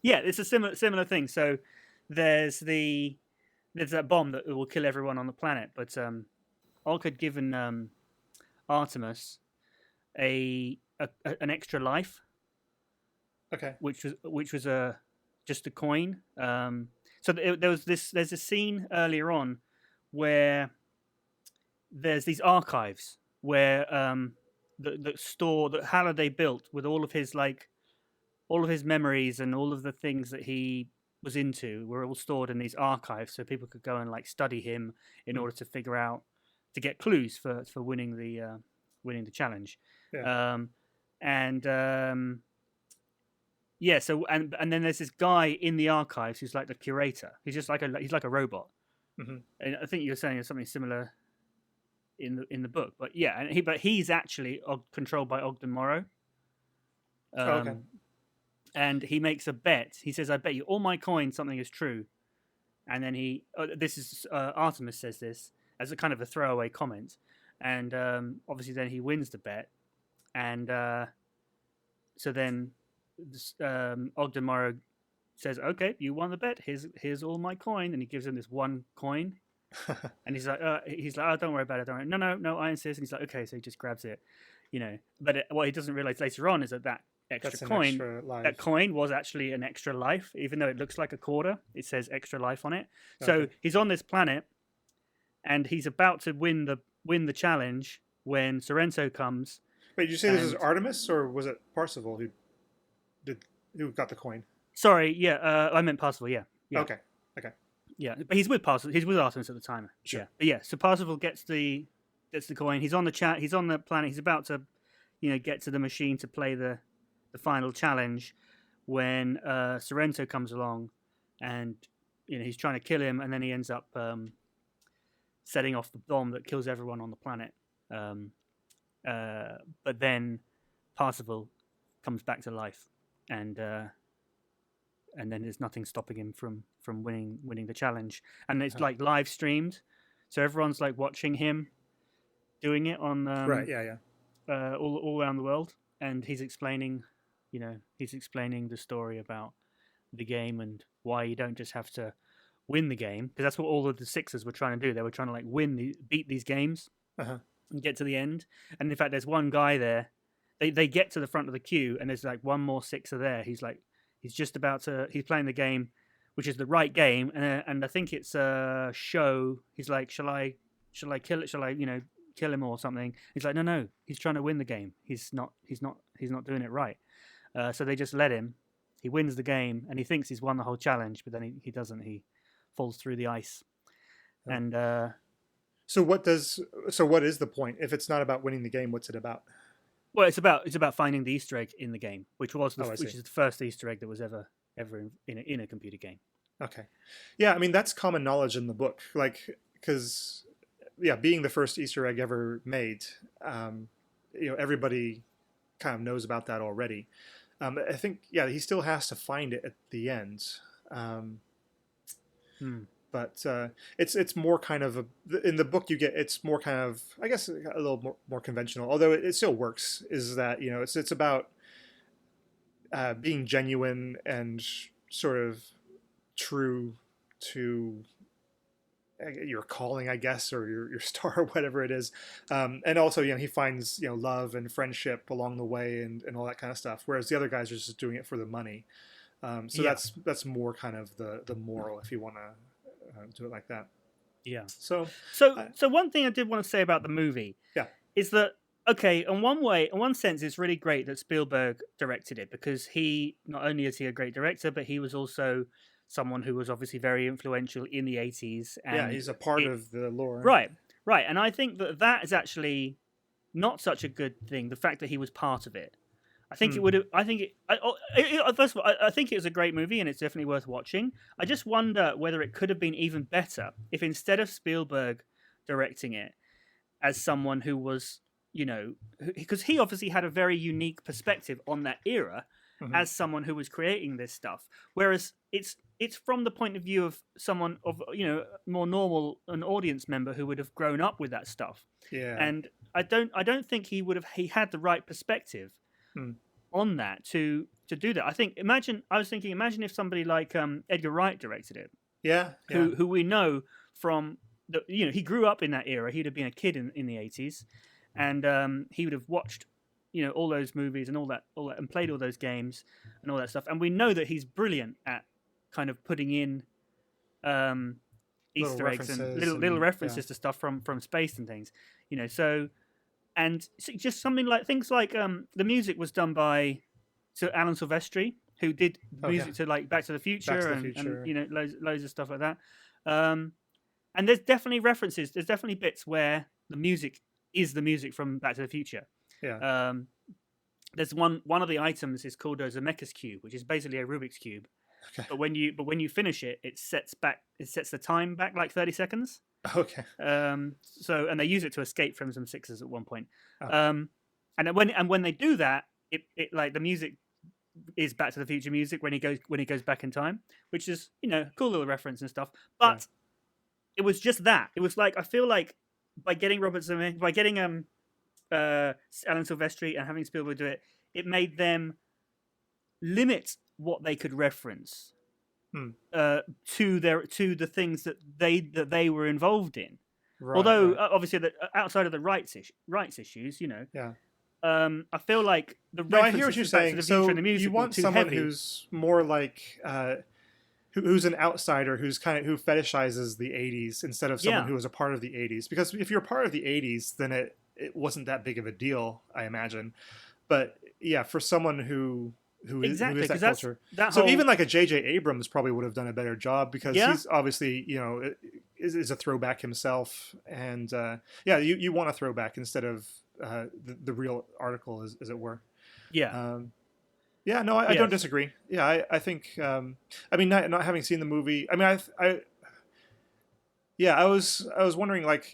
yeah, it's a similar thing. So there's that bomb that will kill everyone on the planet, but Olk had given Artemis an extra life. Okay. Which was just a coin. So there's a scene earlier on where there's these archives where the store that Halliday built with all of his memories and all of the things that he was into were all stored in these archives, so people could go and study him in order to figure out, to get clues for winning the challenge. Yeah. So and then there's this guy in the archives who's like the curator. He's just he's like a robot. And I think you were saying something similar in the book, but yeah, he's actually controlled by Ogden Morrow. Okay. And he makes a bet. He says, "I bet you all my coins something is true." And then Artemis says this as a kind of a throwaway comment, and obviously then he wins the bet, and so then Ogden Morrow says, "Okay, you won the bet. Here's all my coin," and he gives him this one coin, and he's like, "Oh, don't worry about it. Don't worry. No, I insist." And he's like, "Okay," so he just grabs it, But what he doesn't realize later on is that extra coin was actually an extra life, even though it looks like a quarter. It says extra life on it. So he's on this planet, and he's about to win the challenge when Sorrento comes. Wait, did you say this is Artemis, or was it Parzival who got the coin? Sorry, yeah, I meant Parzival. Yeah. Okay. Yeah, but he's with Parzival. He's with Artemis at the time. Sure. Yeah, but yeah. So Parzival gets the coin. He's on the planet. He's about to, get to the machine to play the final challenge when Sorrento comes along, and he's trying to kill him, and then he ends up setting off the bomb that kills everyone on the planet. But then Parzival comes back to life. and then there's nothing stopping him from winning the challenge. And it's like live streamed, so everyone's like watching him doing it on Right. Yeah. Yeah. all around the world, and he's explaining the story about the game and why you don't just have to win the game, because that's what all of the Sixers were trying to do. They were trying to like beat these games and get to the end. And in fact, there's one guy there. They get to the front of the queue, and there's like one more Sixer there. He's just about to. He's playing the game, which is the right game, and I think it's a show. He's like, shall I kill it? Shall I kill him or something? He's like, no. He's trying to win the game. He's not doing it right. So they just let him. He wins the game, and he thinks he's won the whole challenge, but then he doesn't. He falls through the ice. Oh. And so what is the point? If it's not about winning the game, what's it about? Well, it's about finding the Easter egg in the game, which is the first Easter egg that was ever in a computer game. Okay, yeah, I mean that's common knowledge in the book, like because being the first Easter egg ever made, everybody kind of knows about that already. I think he still has to find it at the end. But it's more kind of in the book it's more kind of, I guess, a little more conventional, although it still works. Is that it's about being genuine and sort of true to your calling, I guess, or your star, or whatever it is, and also he finds love and friendship along the way and all that kind of stuff. Whereas the other guys are just doing it for the money. That's more kind of the moral, if you want to do it like that. Yeah. So one thing I did want to say about the movie, is that in one sense, it's really great that Spielberg directed it, because he not only is he a great director, but he was also someone who was obviously very influential in the 80s. And he's a part of the lore. Right. And I think that is actually not such a good thing. The fact that he was part of it. I think it would have. First of all, I think it was a great movie, and it's definitely worth watching. I just wonder whether it could have been even better if, instead of Spielberg directing it as someone who was, because he obviously had a very unique perspective on that era as someone who was creating this stuff, whereas it's from the point of view of someone of more normal, an audience member who would have grown up with that stuff. Yeah, and I don't think he had the right perspective on that to do that. I was thinking, imagine if somebody like Edgar Wright directed it. Who we know from he grew up in that era. He'd have been a kid in the 80s, and he would have watched all those movies and all that and played all those games and all that stuff. And we know that he's brilliant at kind of putting in Easter eggs and little references to stuff from space and things. And just something like things like the music was done by Alan Silvestri, who did music to like Back to the Future, and loads of stuff like that. And there's definitely references. There's definitely bits where the music is the music from Back to the Future. Yeah. There's one of the items is called a Zemeckis cube, which is basically a Rubik's cube. Okay. But when you finish it, it sets the time back like 30 seconds. Okay. And they use it to escape from some Sixers at one point. And when they do that, it like the music is Back to the Future music when he goes back in time, which is cool little reference and stuff. But it was just that. It was like, I feel like by getting Alan Silvestri and having Spielberg do it, it made them limit what they could reference to the things that they were involved in. Right, Although obviously outside of the rights issues, I feel like the I hear what you're saying. So and the music you want someone heavy. Who's more like who's an outsider, who fetishizes the 80s instead of someone who was a part of the 80s. Because if you're part of the 80s, then it wasn't that big of a deal, I imagine. But for someone who is that culture. Even like a J.J. Abrams probably would have done a better job, because he's obviously, is a throwback himself. And you want a throwback instead of the real article, as it were. I don't disagree. I think, not having seen the movie, I was wondering, like,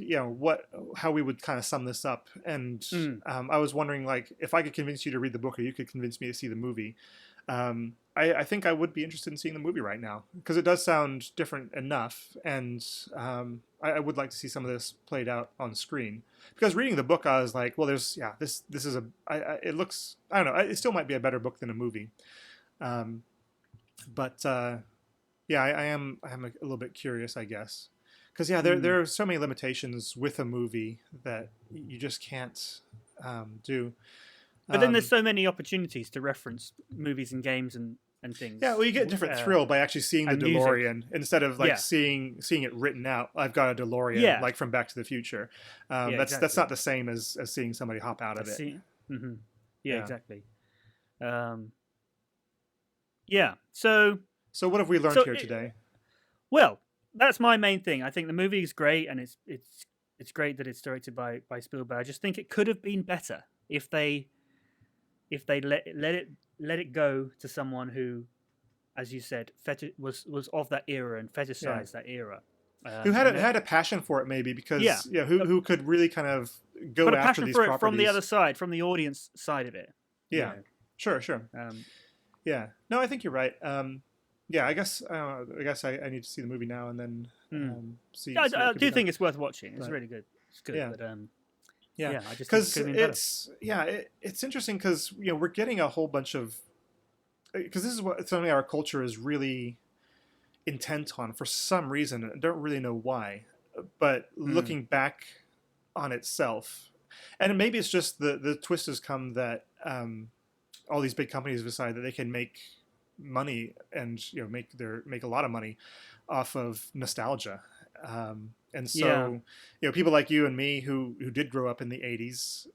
how we would kind of sum this up, and I was wondering, like, if I could convince you to read the book, or you could convince me to see the movie. I think I would be interested in seeing the movie right now because it does sound different enough, and I would like to see some of this played out on screen. Because reading the book, I was like, well, this is it looks, I don't know, it still might be a better book than a movie, um, but yeah, I am a little bit curious, I guess, because yeah, there are so many limitations with a movie that you just can't do. But then there's so many opportunities to reference movies and games and things. Yeah, well, you get a different thrill by actually seeing the DeLorean instead of like seeing it written out. I've got a DeLorean, like from Back to the Future. That's not the same as seeing somebody hop out of it. Yeah, exactly. Yeah. So what have we learned here today? Well, that's my main thing. I think the movie is great, and it's great that it's directed by Spielberg. I just think it could have been better if they let it go to someone who, as you said, was of that era and fetishized that era. Who had a passion for it, maybe, because who could really kind of go after these properties from the other side, from the audience side of it. Yeah, sure. Yeah, no, I think you're right. Yeah, I guess I need to see the movie now and then see. I do think it's worth watching. It's really good. It's good. Yeah. But, yeah, I just because it's interesting because we're getting a whole bunch of, because this is something our culture is really intent on for some reason. I don't really know why, but looking back on itself, and maybe it's just the twist has come that all these big companies decide that they can make money and make a lot of money off of nostalgia. And so, people like you and me who did grow up in the 80s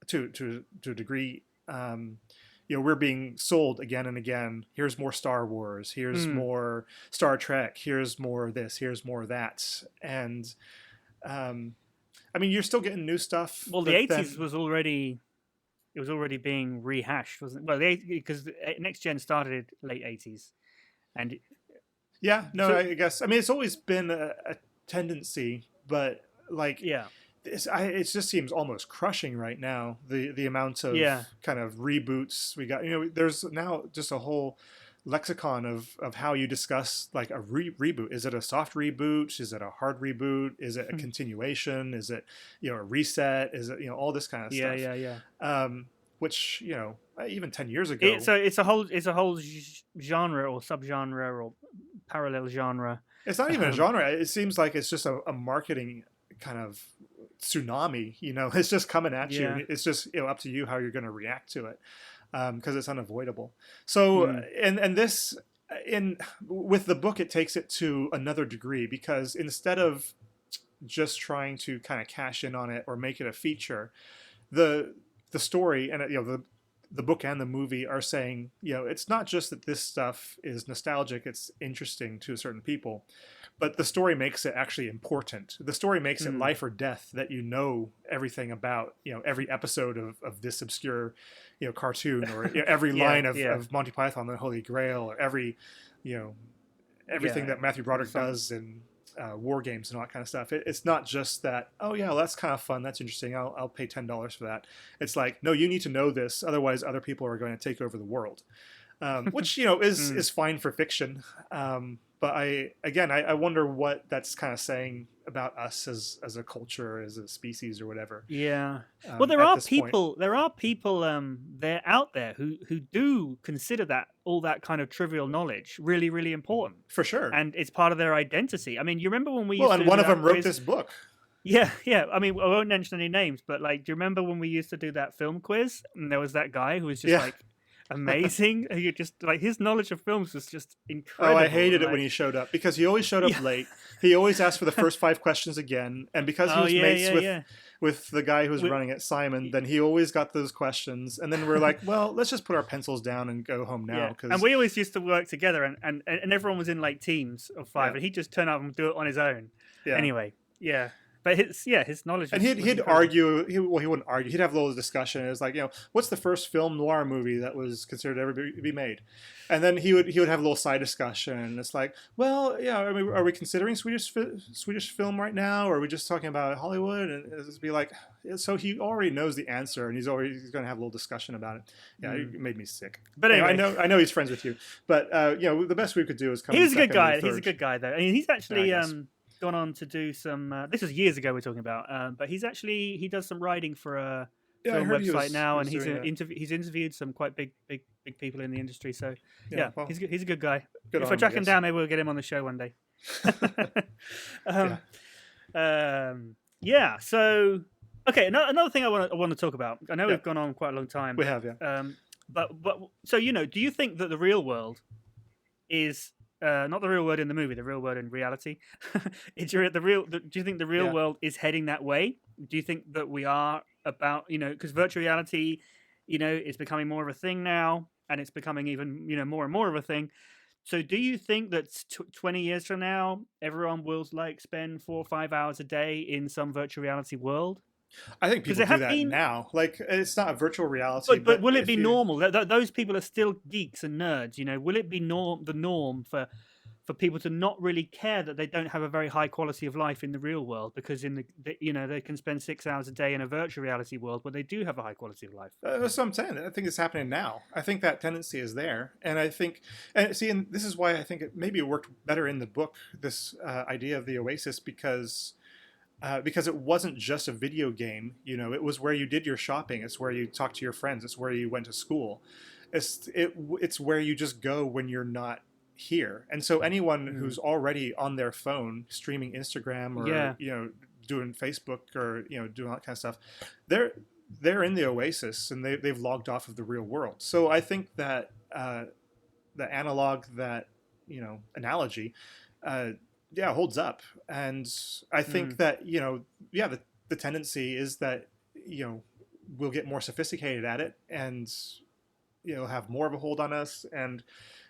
to a degree, we're being sold again and again. Here's more Star Wars. Here's more Star Trek. Here's more this. Here's more that. And, I mean, you're still getting new stuff. Well, the 80s was already being rehashed, wasn't it? Well, because Next Gen started late 80s. And I guess. I mean, it's always been a tendency, but like it just seems almost crushing right now, the amount of kind of reboots we got. There's now just a whole lexicon of how you discuss like a reboot. Is it a soft reboot? Is it a hard reboot? Is it a continuation? Is it a reset? Is it all this kind of stuff? Which even 10 years ago, it's a whole genre or subgenre or parallel genre. It's not even a genre. It seems like it's just a marketing kind of tsunami. It's just coming at you. It's just up to you how you're going to react to it, because it's unavoidable. So and this with the book, it takes it to another degree, because instead of just trying to kind of cash in on it or make it a feature, the story and the book and the movie are saying, it's not just that this stuff is nostalgic, it's interesting to certain people, but the story makes it actually important. The story makes it life or death that everything about, every episode of this obscure, cartoon, or every line of Monty Python, the Holy Grail, or every, everything that Matthew Broderick does in war games and all that kind of stuff. It's not just that, oh yeah, well, that's kind of fun, that's interesting, I'll pay $10 for that. It's like, no, you need to know this, otherwise other people are going to take over the world, which is fine for fiction, but I wonder what that's kind of saying about us as a culture, as a species, or whatever. Well, there are people they're out there who do consider all that kind of trivial knowledge really, really important, for sure, and it's part of their identity. I mean, you remember when we and one of them wrote this book. Yeah. I mean, I won't mention any names, but like, do you remember when we used to do that film quiz, and there was that guy who was just like amazing? He just like, his knowledge of films was just incredible. Oh, I hated it when he showed up, because he always showed up late. He always asked for the first 5 questions again, and because he was mates with the guy who was running it, Simon, then he always got those questions, and then we're like, well, let's just put our pencils down and go home now. And we always used to work together, and everyone was in like teams of 5, and he'd just turn up and do it on his own. Anyway, but his knowledge And was he'd incredible. argue. He wouldn't argue. He'd have a little discussion. It was like, what's the first film noir movie that was considered to ever be made? And then he would have a little side discussion. And it's like, well, yeah, are we considering Swedish film right now, or are we just talking about Hollywood? And it'd be like, so he already knows the answer, and he's going to have a little discussion about it. Yeah, it made me sick. But anyway, I know he's friends with you, but the best we could do is come. He was a good guy. He's a good guy, though. I mean, he's actually gone on to do some. This was years ago we're talking about, but he does some writing for a film website now, and he's interviewed some quite big people in the industry. So well, he's a good guy. If I track him down, maybe we'll get him on the show one day. So okay, another thing I want to talk about. I know we've gone on quite a long time. We have, yeah. But so do you think that the real world is not the real world in the movie, the real world in reality? Do you think the real world is heading that way? Do you think that we are about, because virtual reality, is becoming more of a thing now, and it's becoming even, more and more of a thing. So do you think that 20 years from now, everyone will spend 4 or 5 hours a day in some virtual reality world? I think people do that now. Like, it's not a virtual reality. But will it be normal? Those people are still geeks and nerds. Will it be the norm for people to not really care that they don't have a very high quality of life in the real world, because they can spend 6 hours a day in a virtual reality world where they do have a high quality of life? That's what I'm saying. I think it's happening now. I think that tendency is there, and I think, and this is why I think it worked better in the book. This idea of the Oasis, because it wasn't just a video game. It was where you did your shopping. It's where you talked to your friends. It's where you went to school. It's where you just go when you're not here. And so anyone who's already on their phone streaming Instagram or doing Facebook or doing all that kind of stuff, they're in the Oasis, and they've logged off of the real world. So I think that the analog, that analogy, holds up. And I think that the tendency is that we'll get more sophisticated at it, and have more of a hold on us. And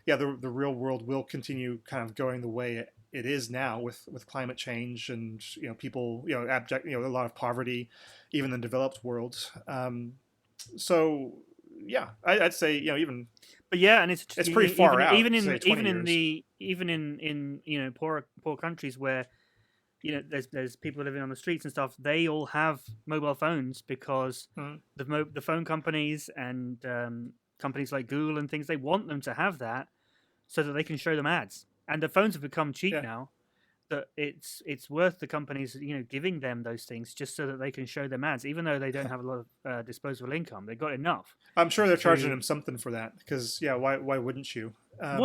the real world will continue kind of going the way it is now, with climate change and people, abject, a lot of poverty, even in the developed world. So yeah, I'd say even. But yeah, and it's pretty far out. Even in poor countries where there's people living on the streets and stuff. They all have mobile phones because the phone companies and companies like Google and things, they want them to have that so that they can show them ads. And the phones have become cheap now, that it's worth the companies giving them those things just so that they can show them ads, even though they don't have a lot of disposable income. They've got enough. I'm sure they're charging them something for that, because why wouldn't you? But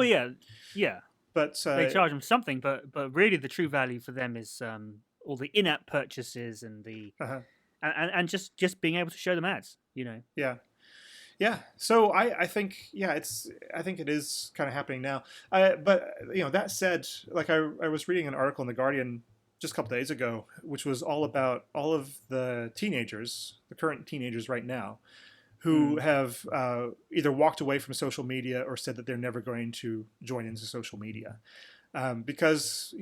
they charge them something, but really the true value for them is all the in-app purchases and the and just being able to show them ads. Yeah. So I think it is kind of happening now. But that said, like I was reading an article in the Guardian just a couple days ago, which was all about all of the current teenagers right now, who have either walked away from social media or said that they're never going to join into social media, because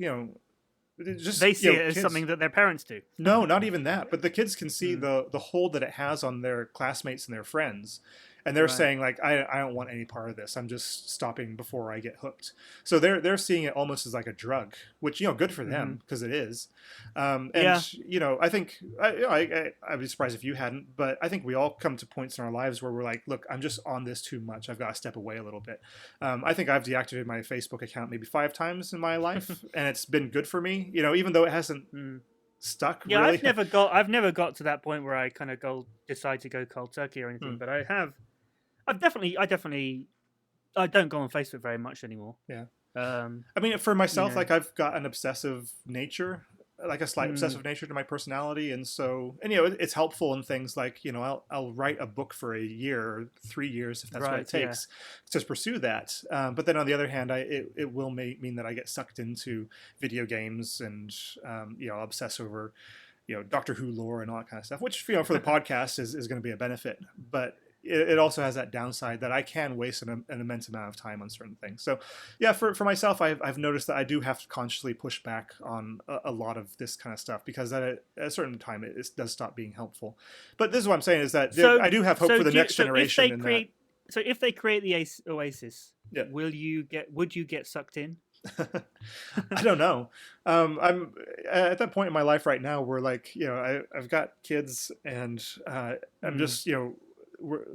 they see it as something that their parents do. No, not even that. But the kids can see the hold that it has on their classmates and their friends. And they're saying, like, I don't want any part of this. I'm just stopping before I get hooked. So they're seeing it almost as like a drug, which, good for them, because it is. I think, I'd be surprised if you hadn't, but I think we all come to points in our lives where we're like, look, I'm just on this too much. I've got to step away a little bit. I think I've deactivated my Facebook account maybe 5 times in my life, and it's been good for me, even though it hasn't stuck. Yeah, really. I've never got to that point where I kind of decide to go cold turkey or anything, but I don't go on Facebook very much anymore. Yeah. I mean, for myself, like I've got an obsessive nature, like a slight obsessive nature to my personality, and so it's helpful in things like I'll write a book for a year or 3 years if that's what it takes to pursue that. But then on the other hand, it will mean that I get sucked into video games and I'll obsess over Doctor Who lore and all that kind of stuff, which for the podcast is going to be a benefit, but. it also has that downside that I can waste an immense amount of time on certain things. So yeah, for myself, I've noticed that I do have to consciously push back on a lot of this kind of stuff, because at a certain time it does stop being helpful. But this is what I'm saying, is that I do have hope for the next generation. So if they create the Oasis, yeah. would you get sucked in? I don't know. I'm at that point in my life right now where, like, I've got kids, and I'm just,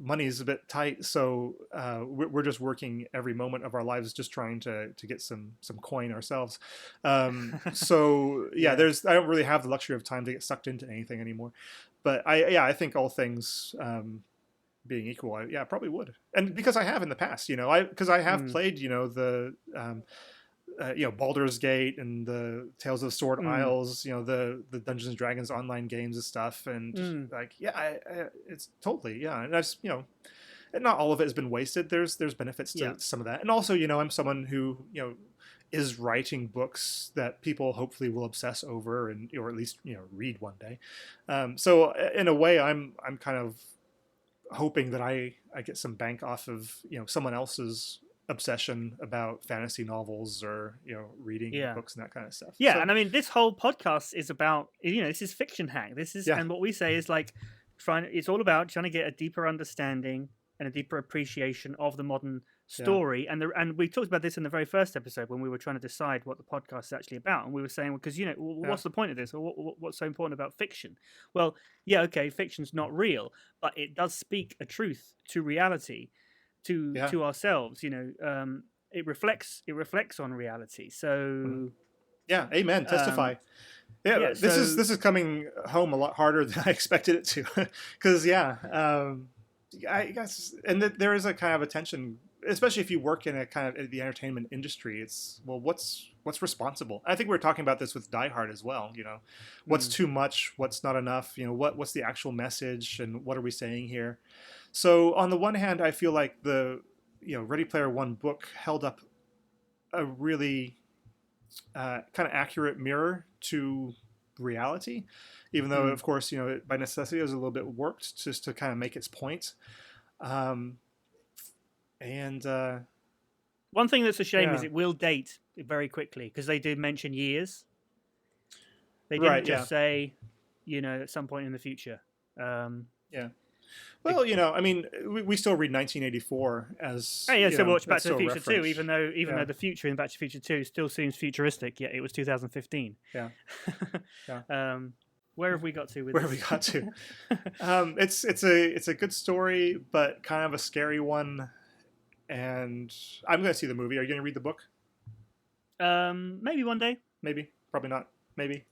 money's a bit tight, so we're just working every moment of our lives just trying to get some coin ourselves. So yeah, I don't really have the luxury of time to get sucked into anything anymore. But I think all things being equal, I probably would, and because I have in the past, because I have played, the Baldur's Gate and the Tales of the Sword Isles, the Dungeons and Dragons online games and stuff, and it's totally, and that's, and not all of it has been wasted. There's benefits to some of that, and also, I'm someone who is writing books that people hopefully will obsess over or at least read one day. So in a way, I'm kind of hoping that I get some bank off of someone else's obsession about fantasy novels or reading books and that kind of stuff. And I mean, this whole podcast is about, this is Fiction Hack. This is and what we say is like it's all about trying to get a deeper understanding and a deeper appreciation of the modern story. And we talked about this in the very first episode when we were trying to decide what the podcast is actually about, and we were saying, because what's the point of this, or what's so important about fiction? Well, fiction's not real, but it does speak a truth to reality, to ourselves. It reflects on reality. So amen, testify. This is coming home a lot harder than I expected it to, because I guess, and there is a kind of a tension, especially if you work in a kind of the entertainment industry. It's, well, what's responsible? I think we were talking about this with Die Hard as well. What's too much? What's not enough? What's the actual message, and what are we saying here? So on the one hand, I feel like the Ready Player One book held up a really kind of accurate mirror to reality, even though of course by necessity it was a little bit warped just to kind of make its point. And one thing that's a shame is it will date very quickly, because they did mention years. They didn't just say at some point in the future. Well, I mean, we still read 1984 as so watch Back to the Future 2, even though the future in Back to the Future 2 still seems futuristic, yet it was 2015. Where have we got to with Where have we got to? It's a good story, but kind of a scary one. And I'm going to see the movie. Are you going to read the book? Maybe one day. Maybe. Probably not. Maybe.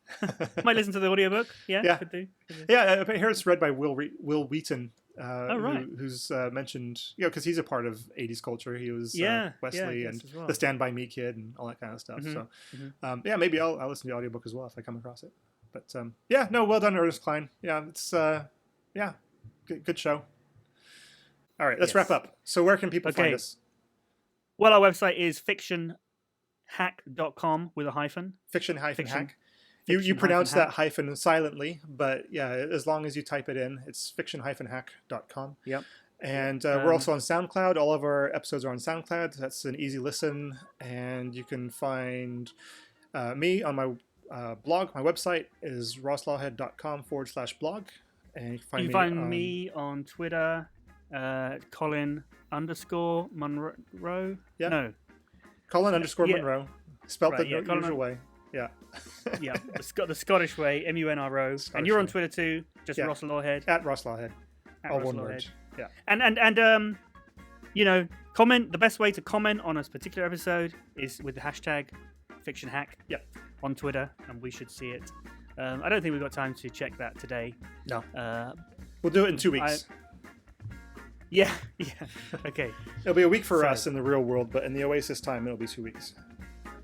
Might listen to the audiobook. Yeah. Could do. Yeah, I hear it's read by Will Wheaton. Right. Who's mentioned, because he's a part of 80s culture. He was Wesley and well. the Stand By Me kid and all that kind of stuff. So, maybe I'll listen to the audiobook as well if I come across it. But well done, Ernest Cline. Yeah, it's good show. All right, let's wrap up. So where can people find us? Well, our website is fictionhack.com with a hyphen. Fiction-hack. You pronounce that hyphen silently, but as long as you type it in, it's fiction-hack.com. Yep. And we're also on SoundCloud. All of our episodes are on SoundCloud. That's an easy listen. And you can find me on my blog. My website is rosslawhead.com/blog. And you can find me on Twitter, Colin_Munro. Yeah. No. Colin_Munro. Spelt the usual way. Yeah. The Scottish way, MUNRO. And you're on Twitter too, just Ross Lawhead. At Ross Lawhead. All one word. Yeah. And comment. The best way to comment on a particular episode is with the hashtag fictionhack. Yep. On Twitter, and we should see it. I don't think we've got time to check that today. No. We'll do it in 2 weeks. Yeah. Okay. It'll be a week for us in the real world, but in the Oasis time, it'll be 2 weeks.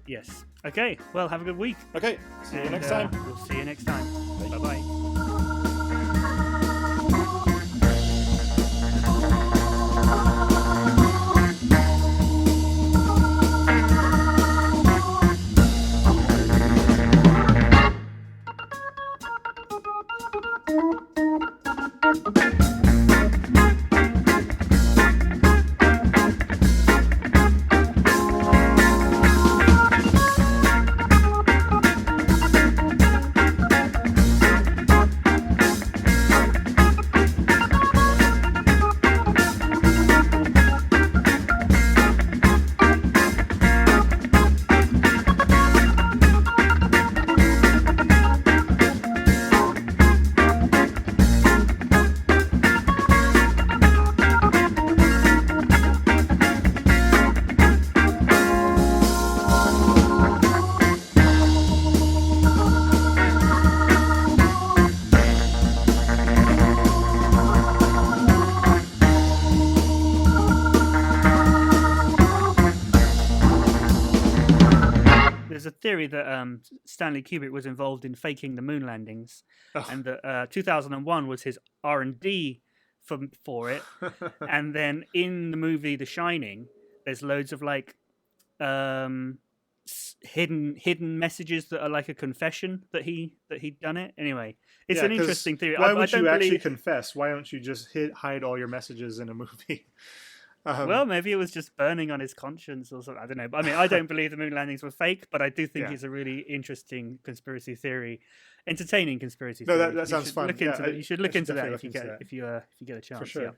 Yes. Okay. Well, have a good week. Okay. See you next time. We'll see you next time. Bye-bye. there's a theory that Stanley Kubrick was involved in faking the moon landings, Oh. and that 2001 was his R&D for it. And then in the movie The Shining, there's loads of like hidden messages that are like a confession that he'd done it. Anyway, it's Yeah, an 'cause interesting theory. Why I would don't you actually believe. confess? Why don't you just hide all your messages in a movie? Well, maybe it was just burning on his conscience or something. I don't know. But, I mean, I don't believe the moon landings were fake, but I do think Yeah. it's a really interesting conspiracy theory, entertaining conspiracy No, theory. that sounds fun. You should look I into should that definitely if you look into get that. if you get a chance. For sure. Yeah.